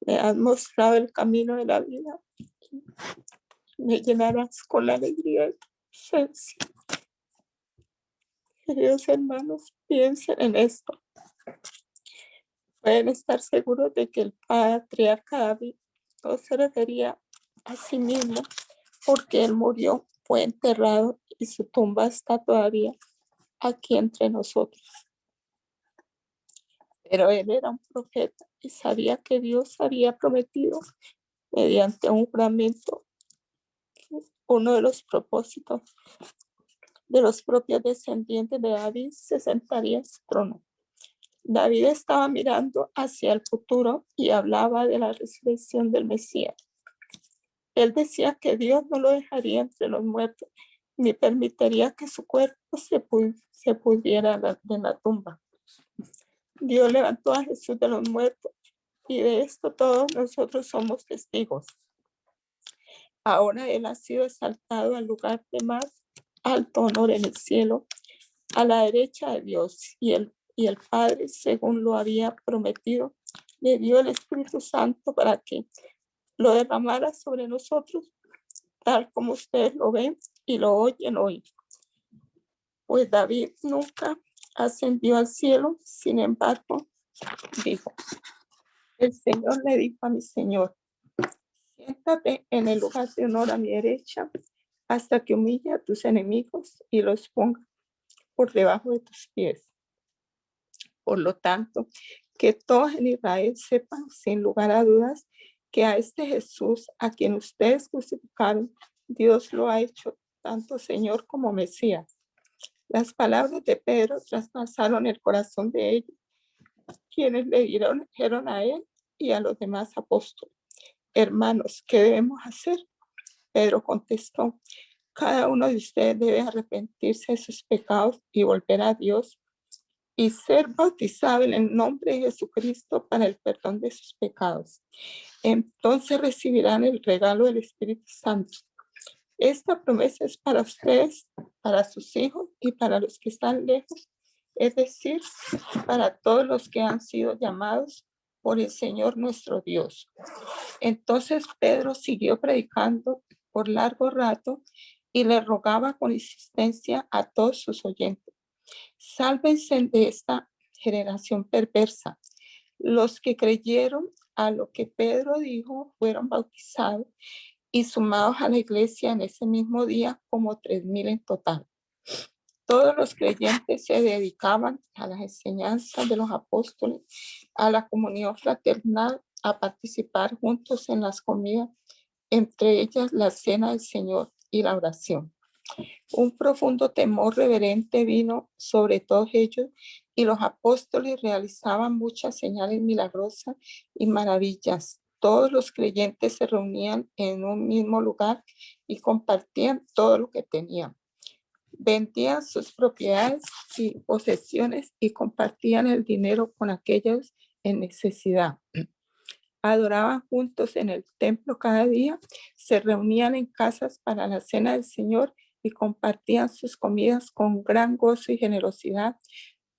Me has mostrado el camino de la vida. Me llenarás con la alegría de tu presencia. Queridos hermanos, piensen en esto. Pueden estar seguros de que el patriarca David no se refería a sí mismo porque él murió, fue enterrado y su tumba está todavía aquí entre nosotros. Pero él era un profeta y sabía que Dios había prometido mediante un juramento uno de los propósitos de los propios descendientes de David se sentaría en su trono. David estaba mirando hacia el futuro y hablaba de la resurrección del Mesías. Él decía que Dios no lo dejaría entre los muertos, ni permitiría que su cuerpo se pudriera en la tumba. Dios levantó a Jesús de los muertos y de esto todos nosotros somos testigos. Ahora Él ha sido exaltado al lugar de más alto honor en el cielo, a la derecha de Dios, y el Padre, según lo había prometido, le dio el Espíritu Santo para que lo derramara sobre nosotros, tal como ustedes lo ven y lo oyen hoy. Pues David nunca ascendió al cielo, sin embargo, dijo, el Señor le dijo a mi Señor, siéntate en el lugar de honor a mi derecha, hasta que humille a tus enemigos y los ponga por debajo de tus pies. Por lo tanto, que todos en Israel sepan sin lugar a dudas que a este Jesús, a quien ustedes crucificaron, Dios lo ha hecho tanto Señor como Mesías. Las palabras de Pedro traspasaron el corazón de ellos, quienes le dijeron a él y a los demás apóstoles, hermanos, ¿qué debemos hacer? Pedro contestó, cada uno de ustedes debe arrepentirse de sus pecados y volver a Dios y ser bautizado en el nombre de Jesucristo para el perdón de sus pecados. Entonces recibirán el regalo del Espíritu Santo. Esta promesa es para ustedes, para sus hijos y para los que están lejos, es decir, para todos los que han sido llamados por el Señor nuestro Dios. Entonces Pedro siguió predicando por largo rato y le rogaba con insistencia a todos sus oyentes, sálvense de esta generación perversa. Los que creyeron a lo que Pedro dijo fueron bautizados y sumados a la iglesia en ese mismo día como 3,000 en total. Todos los creyentes se dedicaban a las enseñanzas de los apóstoles, a la comunión fraternal, a participar juntos en las comidas, entre ellas la cena del Señor y la oración. Un profundo temor reverente vino sobre todos ellos y los apóstoles realizaban muchas señales milagrosas y maravillas. Todos los creyentes se reunían en un mismo lugar y compartían todo lo que tenían. Vendían sus propiedades y posesiones y compartían el dinero con aquellos en necesidad. Adoraban juntos en el templo cada día, se reunían en casas para la cena del Señor y compartían sus comidas con gran gozo y generosidad,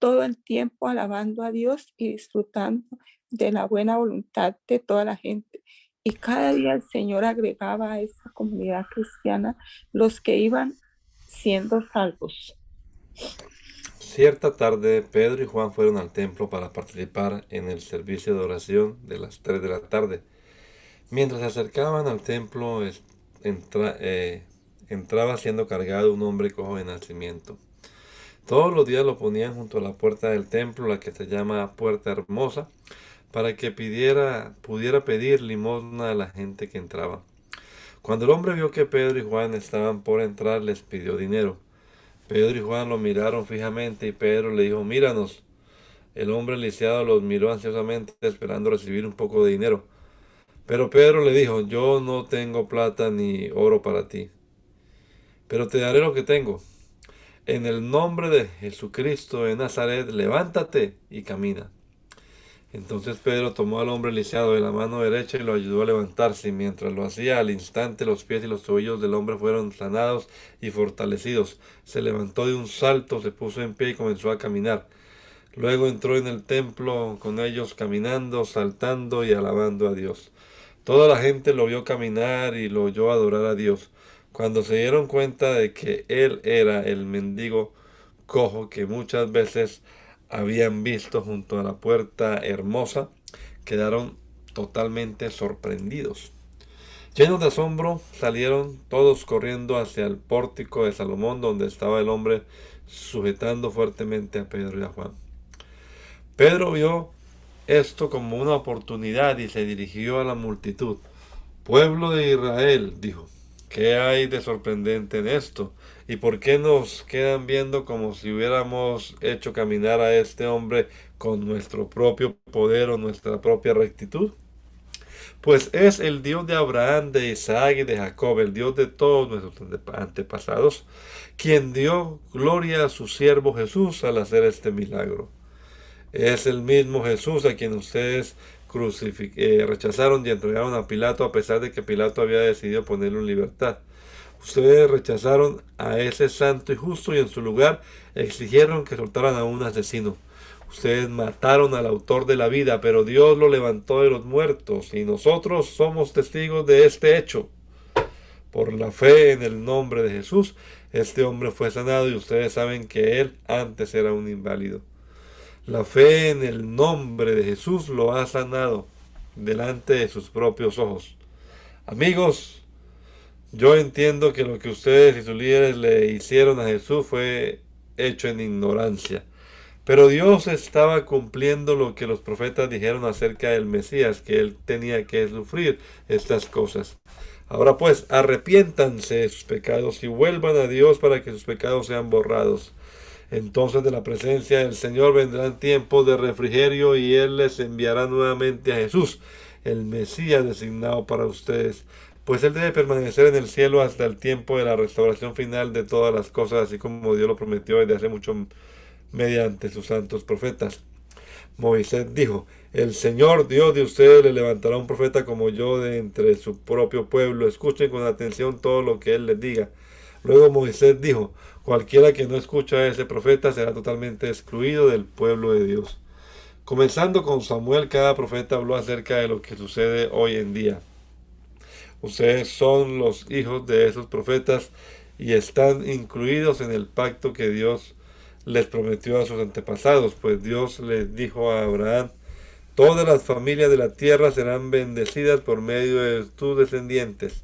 todo el tiempo alabando a Dios y disfrutando de la buena voluntad de toda la gente. Y cada día el Señor agregaba a esa comunidad cristiana los que iban siendo salvos.
Cierta tarde, Pedro y Juan fueron al templo para participar en el servicio de oración de las 3 de la tarde. Mientras se acercaban al templo, entraba siendo cargado un hombre cojo de nacimiento. Todos los días lo ponían junto a la puerta del templo, la que se llama Puerta Hermosa, para que pudiera pedir limosna a la gente que entraba. Cuando el hombre vio que Pedro y Juan estaban por entrar, les pidió dinero. Pedro y Juan lo miraron fijamente y Pedro le dijo, míranos. El hombre lisiado los miró ansiosamente esperando recibir un poco de dinero. Pero Pedro le dijo, yo no tengo plata ni oro para ti, pero te daré lo que tengo. En el nombre de Jesucristo de Nazaret, levántate y camina. Entonces Pedro tomó al hombre lisiado de la mano derecha y lo ayudó a levantarse, y mientras lo hacía, al instante los pies y los tobillos del hombre fueron sanados y fortalecidos. Se levantó de un salto, se puso en pie y comenzó a caminar. Luego entró en el templo con ellos caminando, saltando y alabando a Dios. Toda la gente lo vio caminar y lo oyó adorar a Dios. Cuando se dieron cuenta de que él era el mendigo cojo que muchas veces habían visto junto a la puerta hermosa, quedaron totalmente sorprendidos. Llenos de asombro, salieron todos corriendo hacia el pórtico de Salomón, donde estaba el hombre sujetando fuertemente a Pedro y a Juan. Pedro vio esto como una oportunidad y se dirigió a la multitud. Pueblo de Israel, dijo, ¿qué hay de sorprendente en esto? ¿Y por qué nos quedan viendo como si hubiéramos hecho caminar a este hombre con nuestro propio poder o nuestra propia rectitud? Pues es el Dios de Abraham, de Isaac y de Jacob, el Dios de todos nuestros antepasados, quien dio gloria a su siervo Jesús al hacer este milagro. Es el mismo Jesús a quien ustedes rechazaron y entregaron a Pilato a pesar de que Pilato había decidido ponerlo en libertad. Ustedes rechazaron a ese santo y justo y en su lugar exigieron que soltaran a un asesino. Ustedes mataron al autor de la vida, pero Dios lo levantó de los muertos y nosotros somos testigos de este hecho. Por la fe en el nombre de Jesús, este hombre fue sanado y ustedes saben que él antes era un inválido. La fe en el nombre de Jesús lo ha sanado delante de sus propios ojos. Amigos, yo entiendo que lo que ustedes y sus líderes le hicieron a Jesús fue hecho en ignorancia. Pero Dios estaba cumpliendo lo que los profetas dijeron acerca del Mesías, que él tenía que sufrir estas cosas. Ahora pues, arrepiéntanse de sus pecados y vuelvan a Dios para que sus pecados sean borrados. Entonces de la presencia del Señor vendrán tiempos de refrigerio y Él les enviará nuevamente a Jesús, el Mesías designado para ustedes. Pues Él debe permanecer en el cielo hasta el tiempo de la restauración final de todas las cosas, así como Dios lo prometió desde hace mucho mediante sus santos profetas. Moisés dijo, el Señor Dios de ustedes le levantará un profeta como yo de entre su propio pueblo. Escuchen con atención todo lo que Él les diga. Luego Moisés dijo, cualquiera que no escucha a ese profeta será totalmente excluido del pueblo de Dios. Comenzando con Samuel, cada profeta habló acerca de lo que sucede hoy en día. Ustedes son los hijos de esos profetas y están incluidos en el pacto que Dios les prometió a sus antepasados, pues Dios les dijo a Abraham, todas las familias de la tierra serán bendecidas por medio de tus descendientes.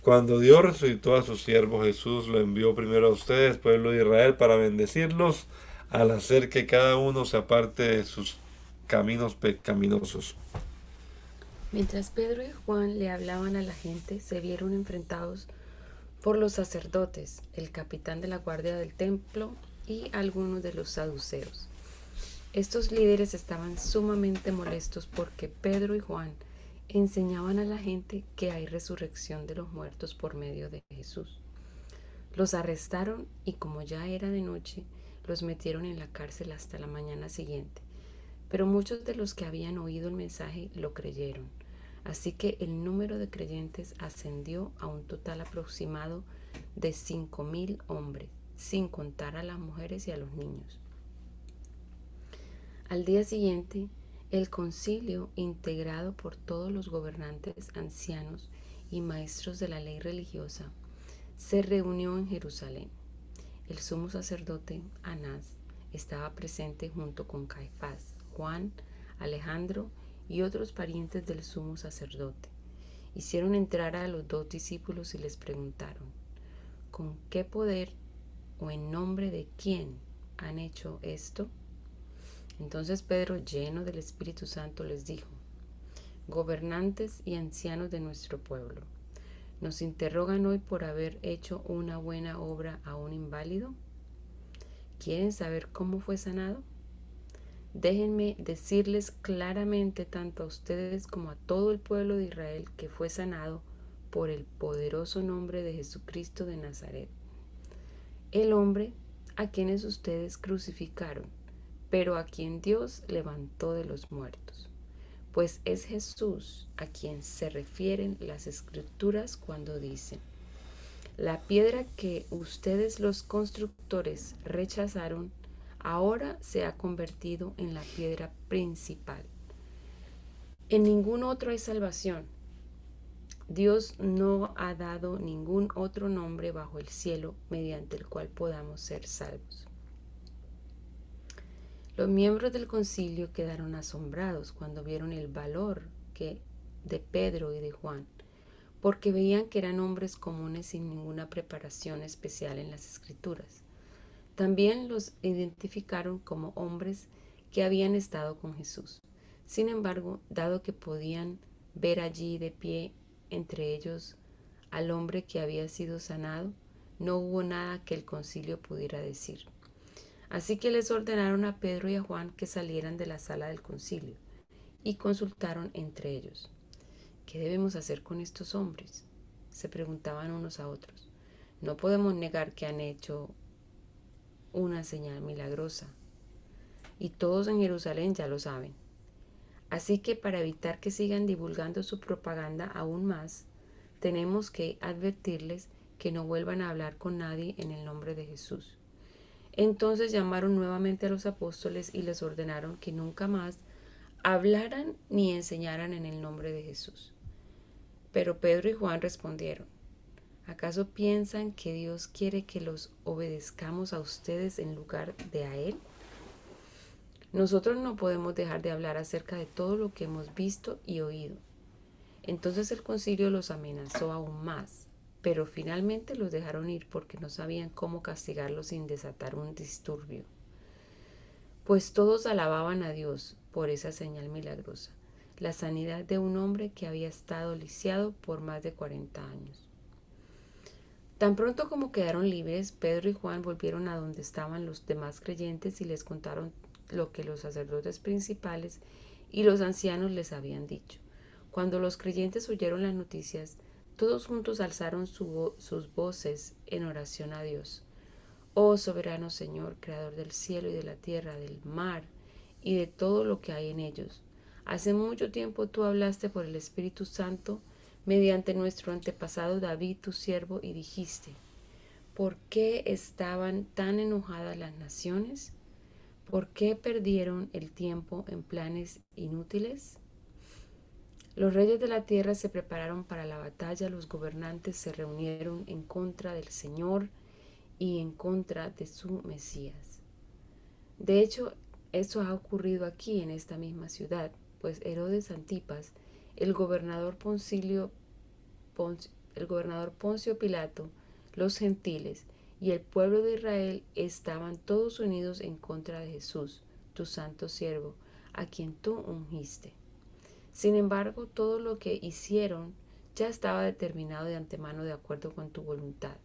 Cuando Dios resucitó a su siervo Jesús, lo envió primero a ustedes, pueblo de Israel, para bendecirlos al hacer que cada uno se aparte de sus caminos pecaminosos.
Mientras Pedro y Juan le hablaban a la gente, se vieron enfrentados por los sacerdotes, el capitán de la guardia del templo y algunos de los saduceos. Estos líderes estaban sumamente molestos porque Pedro y Juan enseñaban a la gente que hay resurrección de los muertos por medio de Jesús. Los arrestaron y como ya era de noche, los metieron en la cárcel hasta la mañana siguiente. Pero muchos de los que habían oído el mensaje lo creyeron. Así que el número de creyentes ascendió a un total aproximado de 5,000 hombres, sin contar a las mujeres y a los niños. Al día siguiente, el concilio, integrado por todos los gobernantes, ancianos y maestros de la ley religiosa, se reunió en Jerusalén. El sumo sacerdote Anás estaba presente junto con Caifás, Juan, Alejandro y otros parientes del sumo sacerdote. Hicieron entrar a los 2 discípulos y les preguntaron, ¿con qué poder o en nombre de quién han hecho esto? Entonces Pedro, lleno del Espíritu Santo, les dijo, gobernantes y ancianos de nuestro pueblo, ¿nos interrogan hoy por haber hecho una buena obra a un inválido? ¿Quieren saber cómo fue sanado? Déjenme decirles claramente tanto a ustedes como a todo el pueblo de Israel que fue sanado por el poderoso nombre de Jesucristo de Nazaret, el hombre a quienes ustedes crucificaron, pero a quien Dios levantó de los muertos. Pues es Jesús a quien se refieren las Escrituras cuando dicen, la piedra que ustedes los constructores rechazaron, ahora se ha convertido en la piedra principal. En ningún otro hay salvación. Dios no ha dado ningún otro nombre bajo el cielo mediante el cual podamos ser salvos. Los miembros del concilio quedaron asombrados cuando vieron el valor de Pedro y de Juan, porque veían que eran hombres comunes sin ninguna preparación especial en las Escrituras. También los identificaron como hombres que habían estado con Jesús. Sin embargo, dado que podían ver allí de pie entre ellos al hombre que había sido sanado, no hubo nada que el concilio pudiera decir. Así que les ordenaron a Pedro y a Juan que salieran de la sala del concilio y consultaron entre ellos. ¿Qué debemos hacer con estos hombres?, se preguntaban unos a otros. No podemos negar que han hecho una señal milagrosa, y todos en Jerusalén ya lo saben. Así que para evitar que sigan divulgando su propaganda aún más, tenemos que advertirles que no vuelvan a hablar con nadie en el nombre de Jesús. Entonces llamaron nuevamente a los apóstoles y les ordenaron que nunca más hablaran ni enseñaran en el nombre de Jesús. Pero Pedro y Juan respondieron: ¿acaso piensan que Dios quiere que los obedezcamos a ustedes en lugar de a Él? Nosotros no podemos dejar de hablar acerca de todo lo que hemos visto y oído. Entonces el concilio los amenazó aún más, pero finalmente los dejaron ir porque no sabían cómo castigarlos sin desatar un disturbio. Pues todos alababan a Dios por esa señal milagrosa, la sanidad de un hombre que había estado lisiado por más de 40 años. Tan pronto como quedaron libres, Pedro y Juan volvieron a donde estaban los demás creyentes y les contaron lo que los sacerdotes principales y los ancianos les habían dicho. Cuando los creyentes oyeron las noticias, todos juntos alzaron sus voces en oración a Dios. Oh soberano Señor, creador del cielo y de la tierra, del mar y de todo lo que hay en ellos. Hace mucho tiempo tú hablaste por el Espíritu Santo mediante nuestro antepasado David, tu siervo, y dijiste: ¿por qué estaban tan enojadas las naciones? ¿Por qué perdieron el tiempo en planes inútiles? Los reyes de la tierra se prepararon para la batalla, los gobernantes se reunieron en contra del Señor y en contra de su Mesías. De hecho, esto ha ocurrido aquí en esta misma ciudad, pues Herodes Antipas, el gobernador Poncio Pilato, los gentiles y el pueblo de Israel estaban todos unidos en contra de Jesús, tu santo siervo, a quien tú ungiste. Sin embargo, todo lo que hicieron ya estaba determinado de antemano de acuerdo con tu voluntad.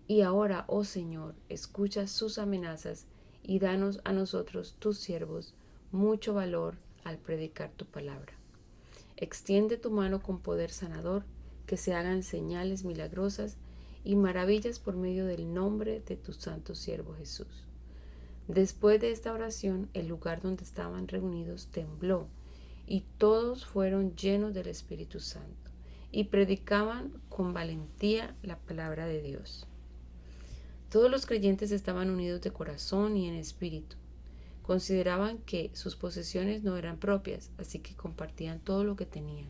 Y ahora, oh Señor, escucha sus amenazas y danos a nosotros, tus siervos, mucho valor al predicar tu palabra. Extiende tu mano con poder sanador, que se hagan señales milagrosas y maravillas por medio del nombre de tu santo siervo Jesús. Después de esta oración, el lugar donde estaban reunidos tembló y todos fueron llenos del Espíritu Santo y predicaban con valentía la palabra de Dios. Todos los creyentes estaban unidos de corazón y en espíritu. Consideraban que sus posesiones no eran propias, así que compartían todo lo que tenían.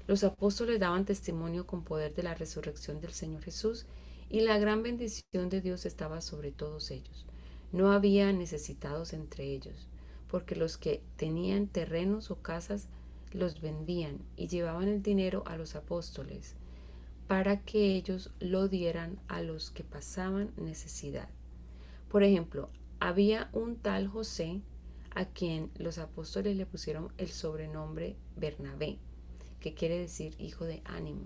Los apóstoles daban testimonio con poder de la resurrección del Señor Jesús, y la gran bendición de Dios estaba sobre todos ellos. No había necesitados entre ellos, porque los que tenían terrenos o casas los vendían y llevaban el dinero a los apóstoles, para que ellos lo dieran a los que pasaban necesidad. Por ejemplo, había un tal José a quien los apóstoles le pusieron el sobrenombre Bernabé, que quiere decir hijo de ánimo.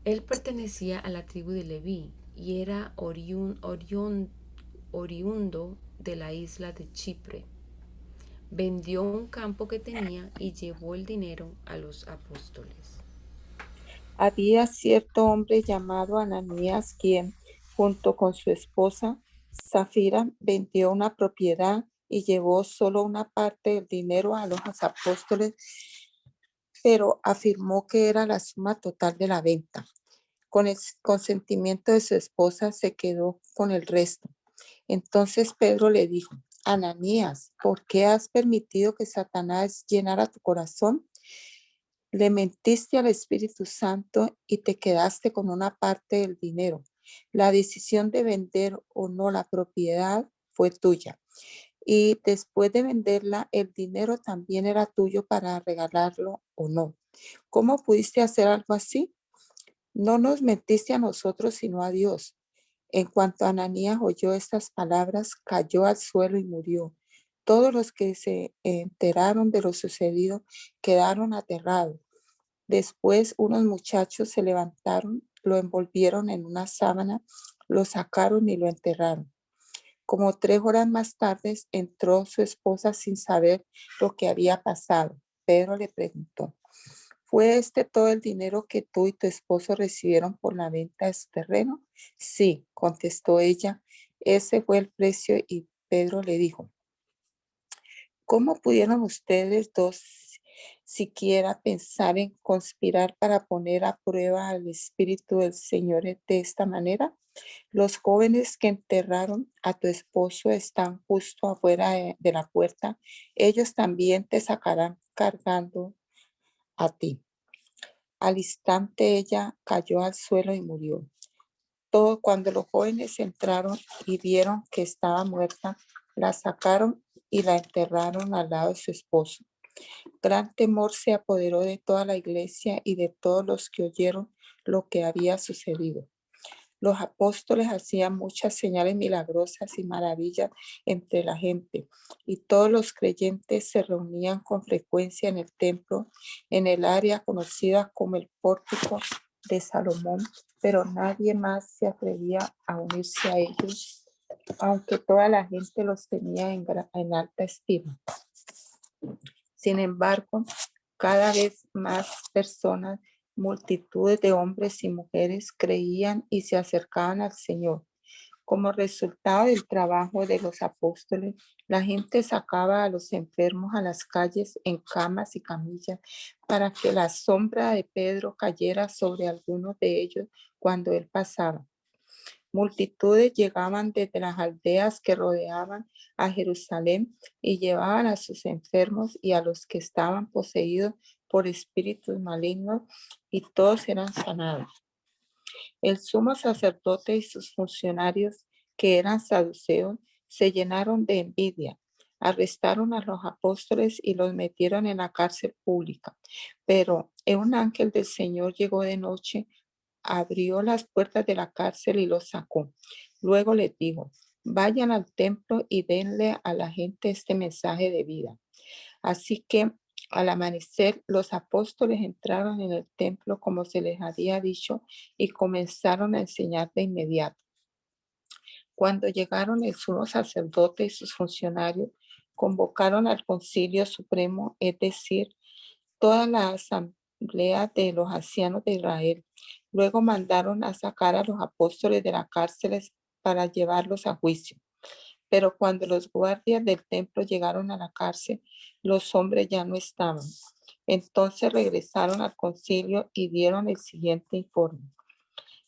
Él pertenecía a la tribu de Leví y era oriundo de la isla de Chipre. Vendió un campo que tenía y llevó el dinero a los apóstoles.
Había cierto hombre llamado Ananías, quien, junto con su esposa Zafira, vendió una propiedad y llevó solo una parte del dinero a los apóstoles, pero afirmó que era la suma total de la venta. Con el consentimiento de su esposa se quedó con el resto. Entonces Pedro le dijo: Ananías, ¿por qué has permitido que Satanás llenara tu corazón? Le mentiste al Espíritu Santo y te quedaste con una parte del dinero. La decisión de vender o no la propiedad fue tuya. Y después de venderla, el dinero también era tuyo para regalarlo o no. ¿Cómo pudiste hacer algo así? No nos mentiste a nosotros, sino a Dios. En cuanto Ananías oyó estas palabras, cayó al suelo y murió. Todos los que se enteraron de lo sucedido quedaron aterrados. Después unos muchachos se levantaron, lo envolvieron en una sábana, lo sacaron y lo enterraron. Como 3 horas más tarde entró su esposa sin saber lo que había pasado. Pedro le preguntó, ¿fue este todo el dinero que tú y tu esposo recibieron por la venta de su terreno? Sí, contestó ella, ese fue el precio. Y Pedro le dijo, ¿cómo pudieron ustedes dos siquiera pensar en conspirar para poner a prueba al Espíritu del Señor de esta manera? Los jóvenes que enterraron a tu esposo están justo afuera de la puerta. Ellos también te sacarán cargando a ti. Al instante ella cayó al suelo y murió. Cuando los jóvenes entraron y vieron que estaba muerta, la sacaron y la enterraron al lado de su esposo. Gran temor se apoderó de toda la iglesia y de todos los que oyeron lo que había sucedido. Los apóstoles hacían muchas señales milagrosas y maravillas entre la gente, y todos los creyentes se reunían con frecuencia en el templo, en el área conocida como el Pórtico de Salomón, pero nadie más se atrevía a unirse a ellos, aunque toda la gente los tenía en alta estima. Sin embargo, cada vez más personas, multitudes de hombres y mujeres creían y se acercaban al Señor. Como resultado del trabajo de los apóstoles, la gente sacaba a los enfermos a las calles en camas y camillas para que la sombra de Pedro cayera sobre algunos de ellos cuando él pasaba. Multitudes llegaban desde las aldeas que rodeaban a Jerusalén y llevaban a sus enfermos y a los que estaban poseídos por espíritus malignos, y todos eran sanados. El sumo sacerdote y sus funcionarios, que eran saduceos, se llenaron de envidia. Arrestaron a los apóstoles y los metieron en la cárcel pública. Pero un ángel del Señor llegó de noche, abrió las puertas de la cárcel y los sacó. Luego les dijo, vayan al templo y denle a la gente este mensaje de vida. Así que al amanecer los apóstoles entraron en el templo como se les había dicho y comenzaron a enseñar de inmediato. Cuando llegaron el sumo sacerdote y sus funcionarios, convocaron al concilio supremo, es decir, toda la asamblea de los ancianos de Israel. Luego mandaron a sacar a los apóstoles de las cárceles para llevarlos a juicio. Pero cuando los guardias del templo llegaron a la cárcel, los hombres ya no estaban. Entonces regresaron al concilio y dieron el siguiente informe.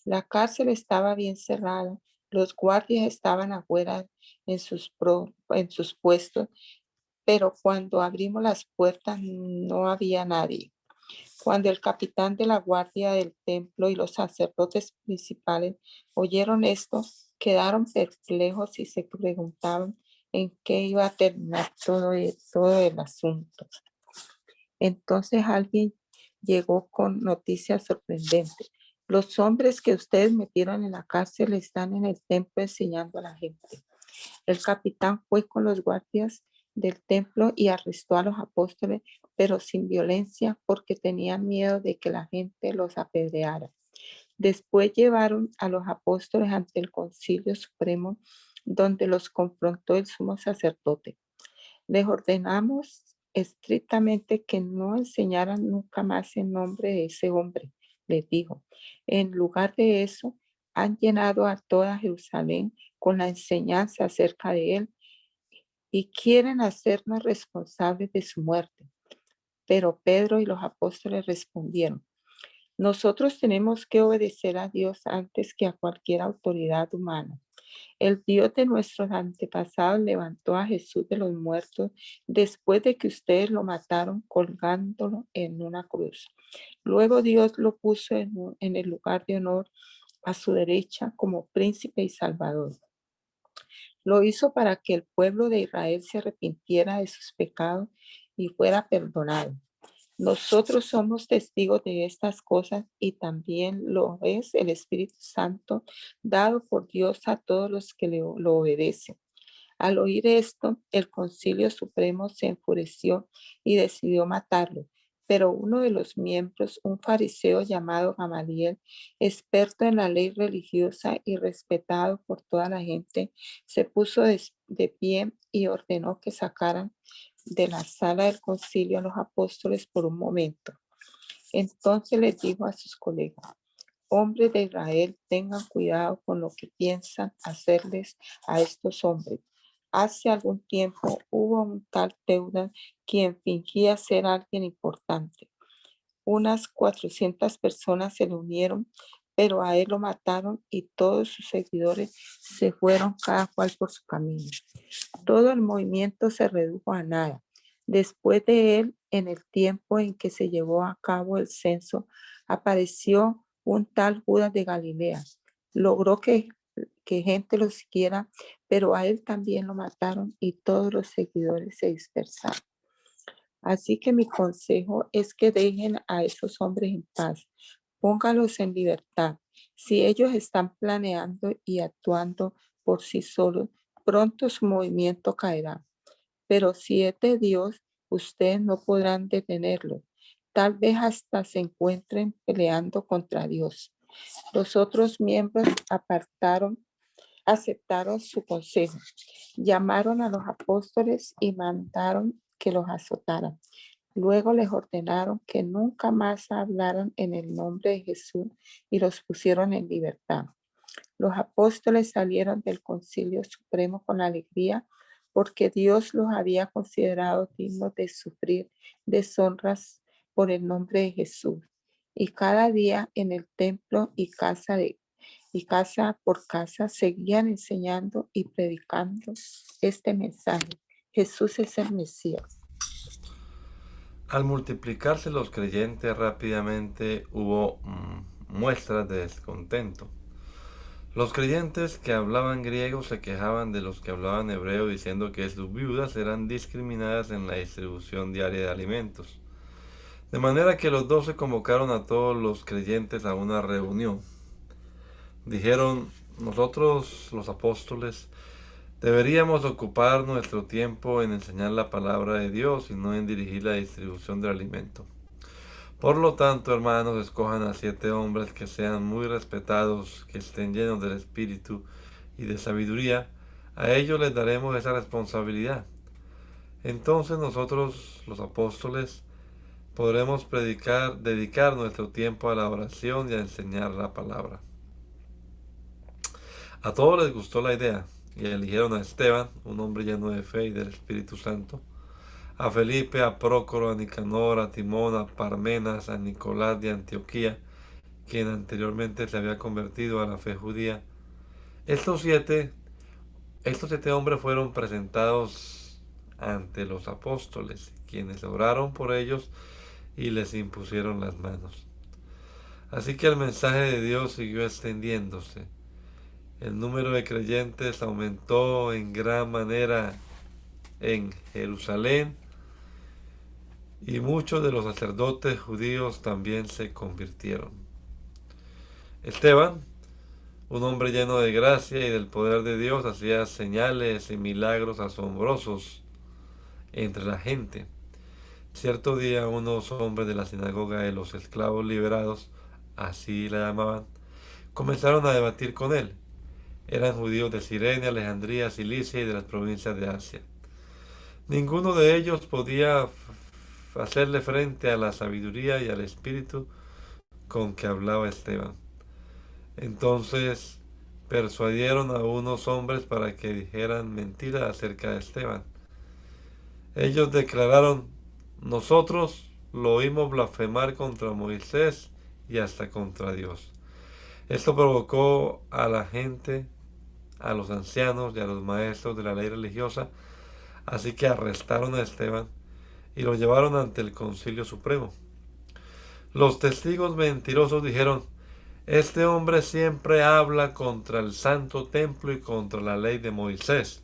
La cárcel estaba bien cerrada, los guardias estaban afuera en sus puestos, pero cuando abrimos las puertas no había nadie. Cuando el capitán de la guardia del templo y los sacerdotes principales oyeron esto, quedaron perplejos y se preguntaban en qué iba a terminar todo el asunto. Entonces alguien llegó con noticias sorprendentes. Los hombres que ustedes metieron en la cárcel están en el templo enseñando a la gente. El capitán fue con los guardias del templo y arrestó a los apóstoles, pero sin violencia, porque tenían miedo de que la gente los apedreara. Después llevaron a los apóstoles ante el concilio supremo, donde los confrontó el sumo sacerdote. Les ordenamos estrictamente que no enseñaran nunca más en nombre de ese hombre, les dijo. En lugar de eso, han llenado a toda Jerusalén con la enseñanza acerca de él y quieren hacernos responsables de su muerte. Pero Pedro y los apóstoles respondieron, nosotros tenemos que obedecer a Dios antes que a cualquier autoridad humana. El Dios de nuestros antepasados levantó a Jesús de los muertos después de que ustedes lo mataron colgándolo en una cruz. Luego Dios lo puso en el lugar de honor a su derecha como príncipe y salvador. Lo hizo para que el pueblo de Israel se arrepintiera de sus pecados y fuera perdonado. Nosotros somos testigos de estas cosas y también lo es el Espíritu Santo dado por Dios a todos los que lo obedecen. Al oír esto, el Concilio Supremo se enfureció y decidió matarlo. Pero uno de los miembros, un fariseo llamado Gamaliel, experto en la ley religiosa y respetado por toda la gente, se puso de pie y ordenó que sacaran de la sala del concilio a los apóstoles por un momento. Entonces les dijo a sus colegas: hombres de Israel, tengan cuidado con lo que piensan hacerles a estos hombres. Hace algún tiempo hubo un tal Teudas quien fingía ser alguien importante. Unas 400 personas se le unieron, pero a él lo mataron y todos sus seguidores se fueron cada cual por su camino. Todo el movimiento se redujo a nada. Después de él, en el tiempo en que se llevó a cabo el censo, apareció un tal Judas de Galilea. Logró que gente lo siguiera, pero a él también lo mataron y todos los seguidores se dispersaron. Así que mi consejo es que dejen a esos hombres en paz, póngalos en libertad. Si ellos están planeando y actuando por sí solos, pronto su movimiento caerá. Pero si es de Dios, ustedes no podrán detenerlo. Tal vez hasta se encuentren peleando contra Dios. Los otros miembros aceptaron su consejo. Llamaron a los apóstoles y mandaron que los azotaran. Luego les ordenaron que nunca más hablaran en el nombre de Jesús y los pusieron en libertad. Los apóstoles salieron del Concilio Supremo con alegría porque Dios los había considerado dignos de sufrir deshonras por el nombre de Jesús. Y cada día en el templo y casa por casa seguían enseñando y predicando este mensaje: Jesús es el Mesías.
Al multiplicarse los creyentes rápidamente hubo muestras de descontento. Los creyentes que hablaban griego se quejaban de los que hablaban hebreo diciendo que sus viudas eran discriminadas en la distribución diaria de alimentos. De manera que los 12 convocaron a todos los creyentes a una reunión. Dijeron: nosotros, los apóstoles, deberíamos ocupar nuestro tiempo en enseñar la palabra de Dios y no en dirigir la distribución del alimento. Por lo tanto, hermanos, escojan a 7 hombres que sean muy respetados, que estén llenos del Espíritu y de sabiduría. A ellos les daremos esa responsabilidad. Entonces nosotros, los apóstoles, podremos dedicar nuestro tiempo a la oración y a enseñar la palabra. A todos les gustó la idea y eligieron a Esteban, un hombre lleno de fe y del Espíritu Santo, a Felipe, a Prócoro, a Nicanor, a Timón, a Parmenas, a Nicolás de Antioquía, quien anteriormente se había convertido a la fe judía. Estos siete hombres fueron presentados ante los apóstoles, quienes oraron por ellos y les impusieron las manos. Así que el mensaje de Dios siguió extendiéndose. El número de creyentes aumentó en gran manera en Jerusalén y muchos de los sacerdotes judíos también se convirtieron. Esteban, un hombre lleno de gracia y del poder de Dios, hacía señales y milagros asombrosos entre la gente. Cierto día unos hombres de la sinagoga de los esclavos liberados, así la llamaban, comenzaron a debatir con él. Eran judíos de Cirene, Alejandría, Cilicia y de las provincias de Asia. Ninguno de ellos podía hacerle frente a la sabiduría y al espíritu con que hablaba Esteban. Entonces persuadieron a unos hombres para que dijeran mentiras acerca de Esteban. Ellos declararon: nosotros lo oímos blasfemar contra Moisés y hasta contra Dios. Esto provocó a la gente, a los ancianos y a los maestros de la ley religiosa, así que arrestaron a Esteban y lo llevaron ante el Concilio Supremo. Los testigos mentirosos dijeron: este hombre siempre habla contra el santo templo y contra la ley de Moisés.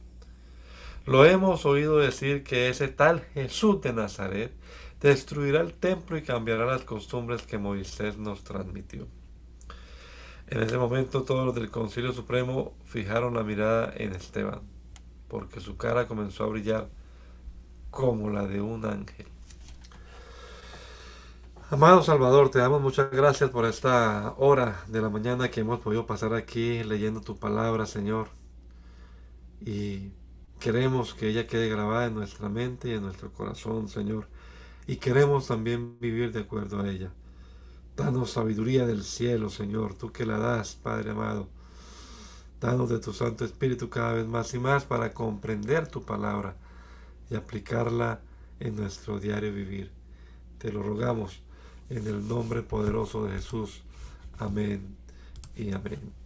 Lo hemos oído decir que ese tal Jesús de Nazaret destruirá el templo y cambiará las costumbres que Moisés nos transmitió. En ese momento todos los del Concilio Supremo fijaron la mirada en Esteban, porque su cara comenzó a brillar como la de un ángel. Amado Salvador, te damos muchas gracias por esta hora de la mañana que hemos podido pasar aquí leyendo tu palabra, Señor. Y queremos que ella quede grabada en nuestra mente y en nuestro corazón, Señor. Y queremos también vivir de acuerdo a ella. Danos sabiduría del cielo, Señor, tú que la das, Padre amado. Danos de tu Santo Espíritu cada vez más y más para comprender tu palabra y aplicarla en nuestro diario vivir. Te lo rogamos en el nombre poderoso de Jesús. Amén y amén.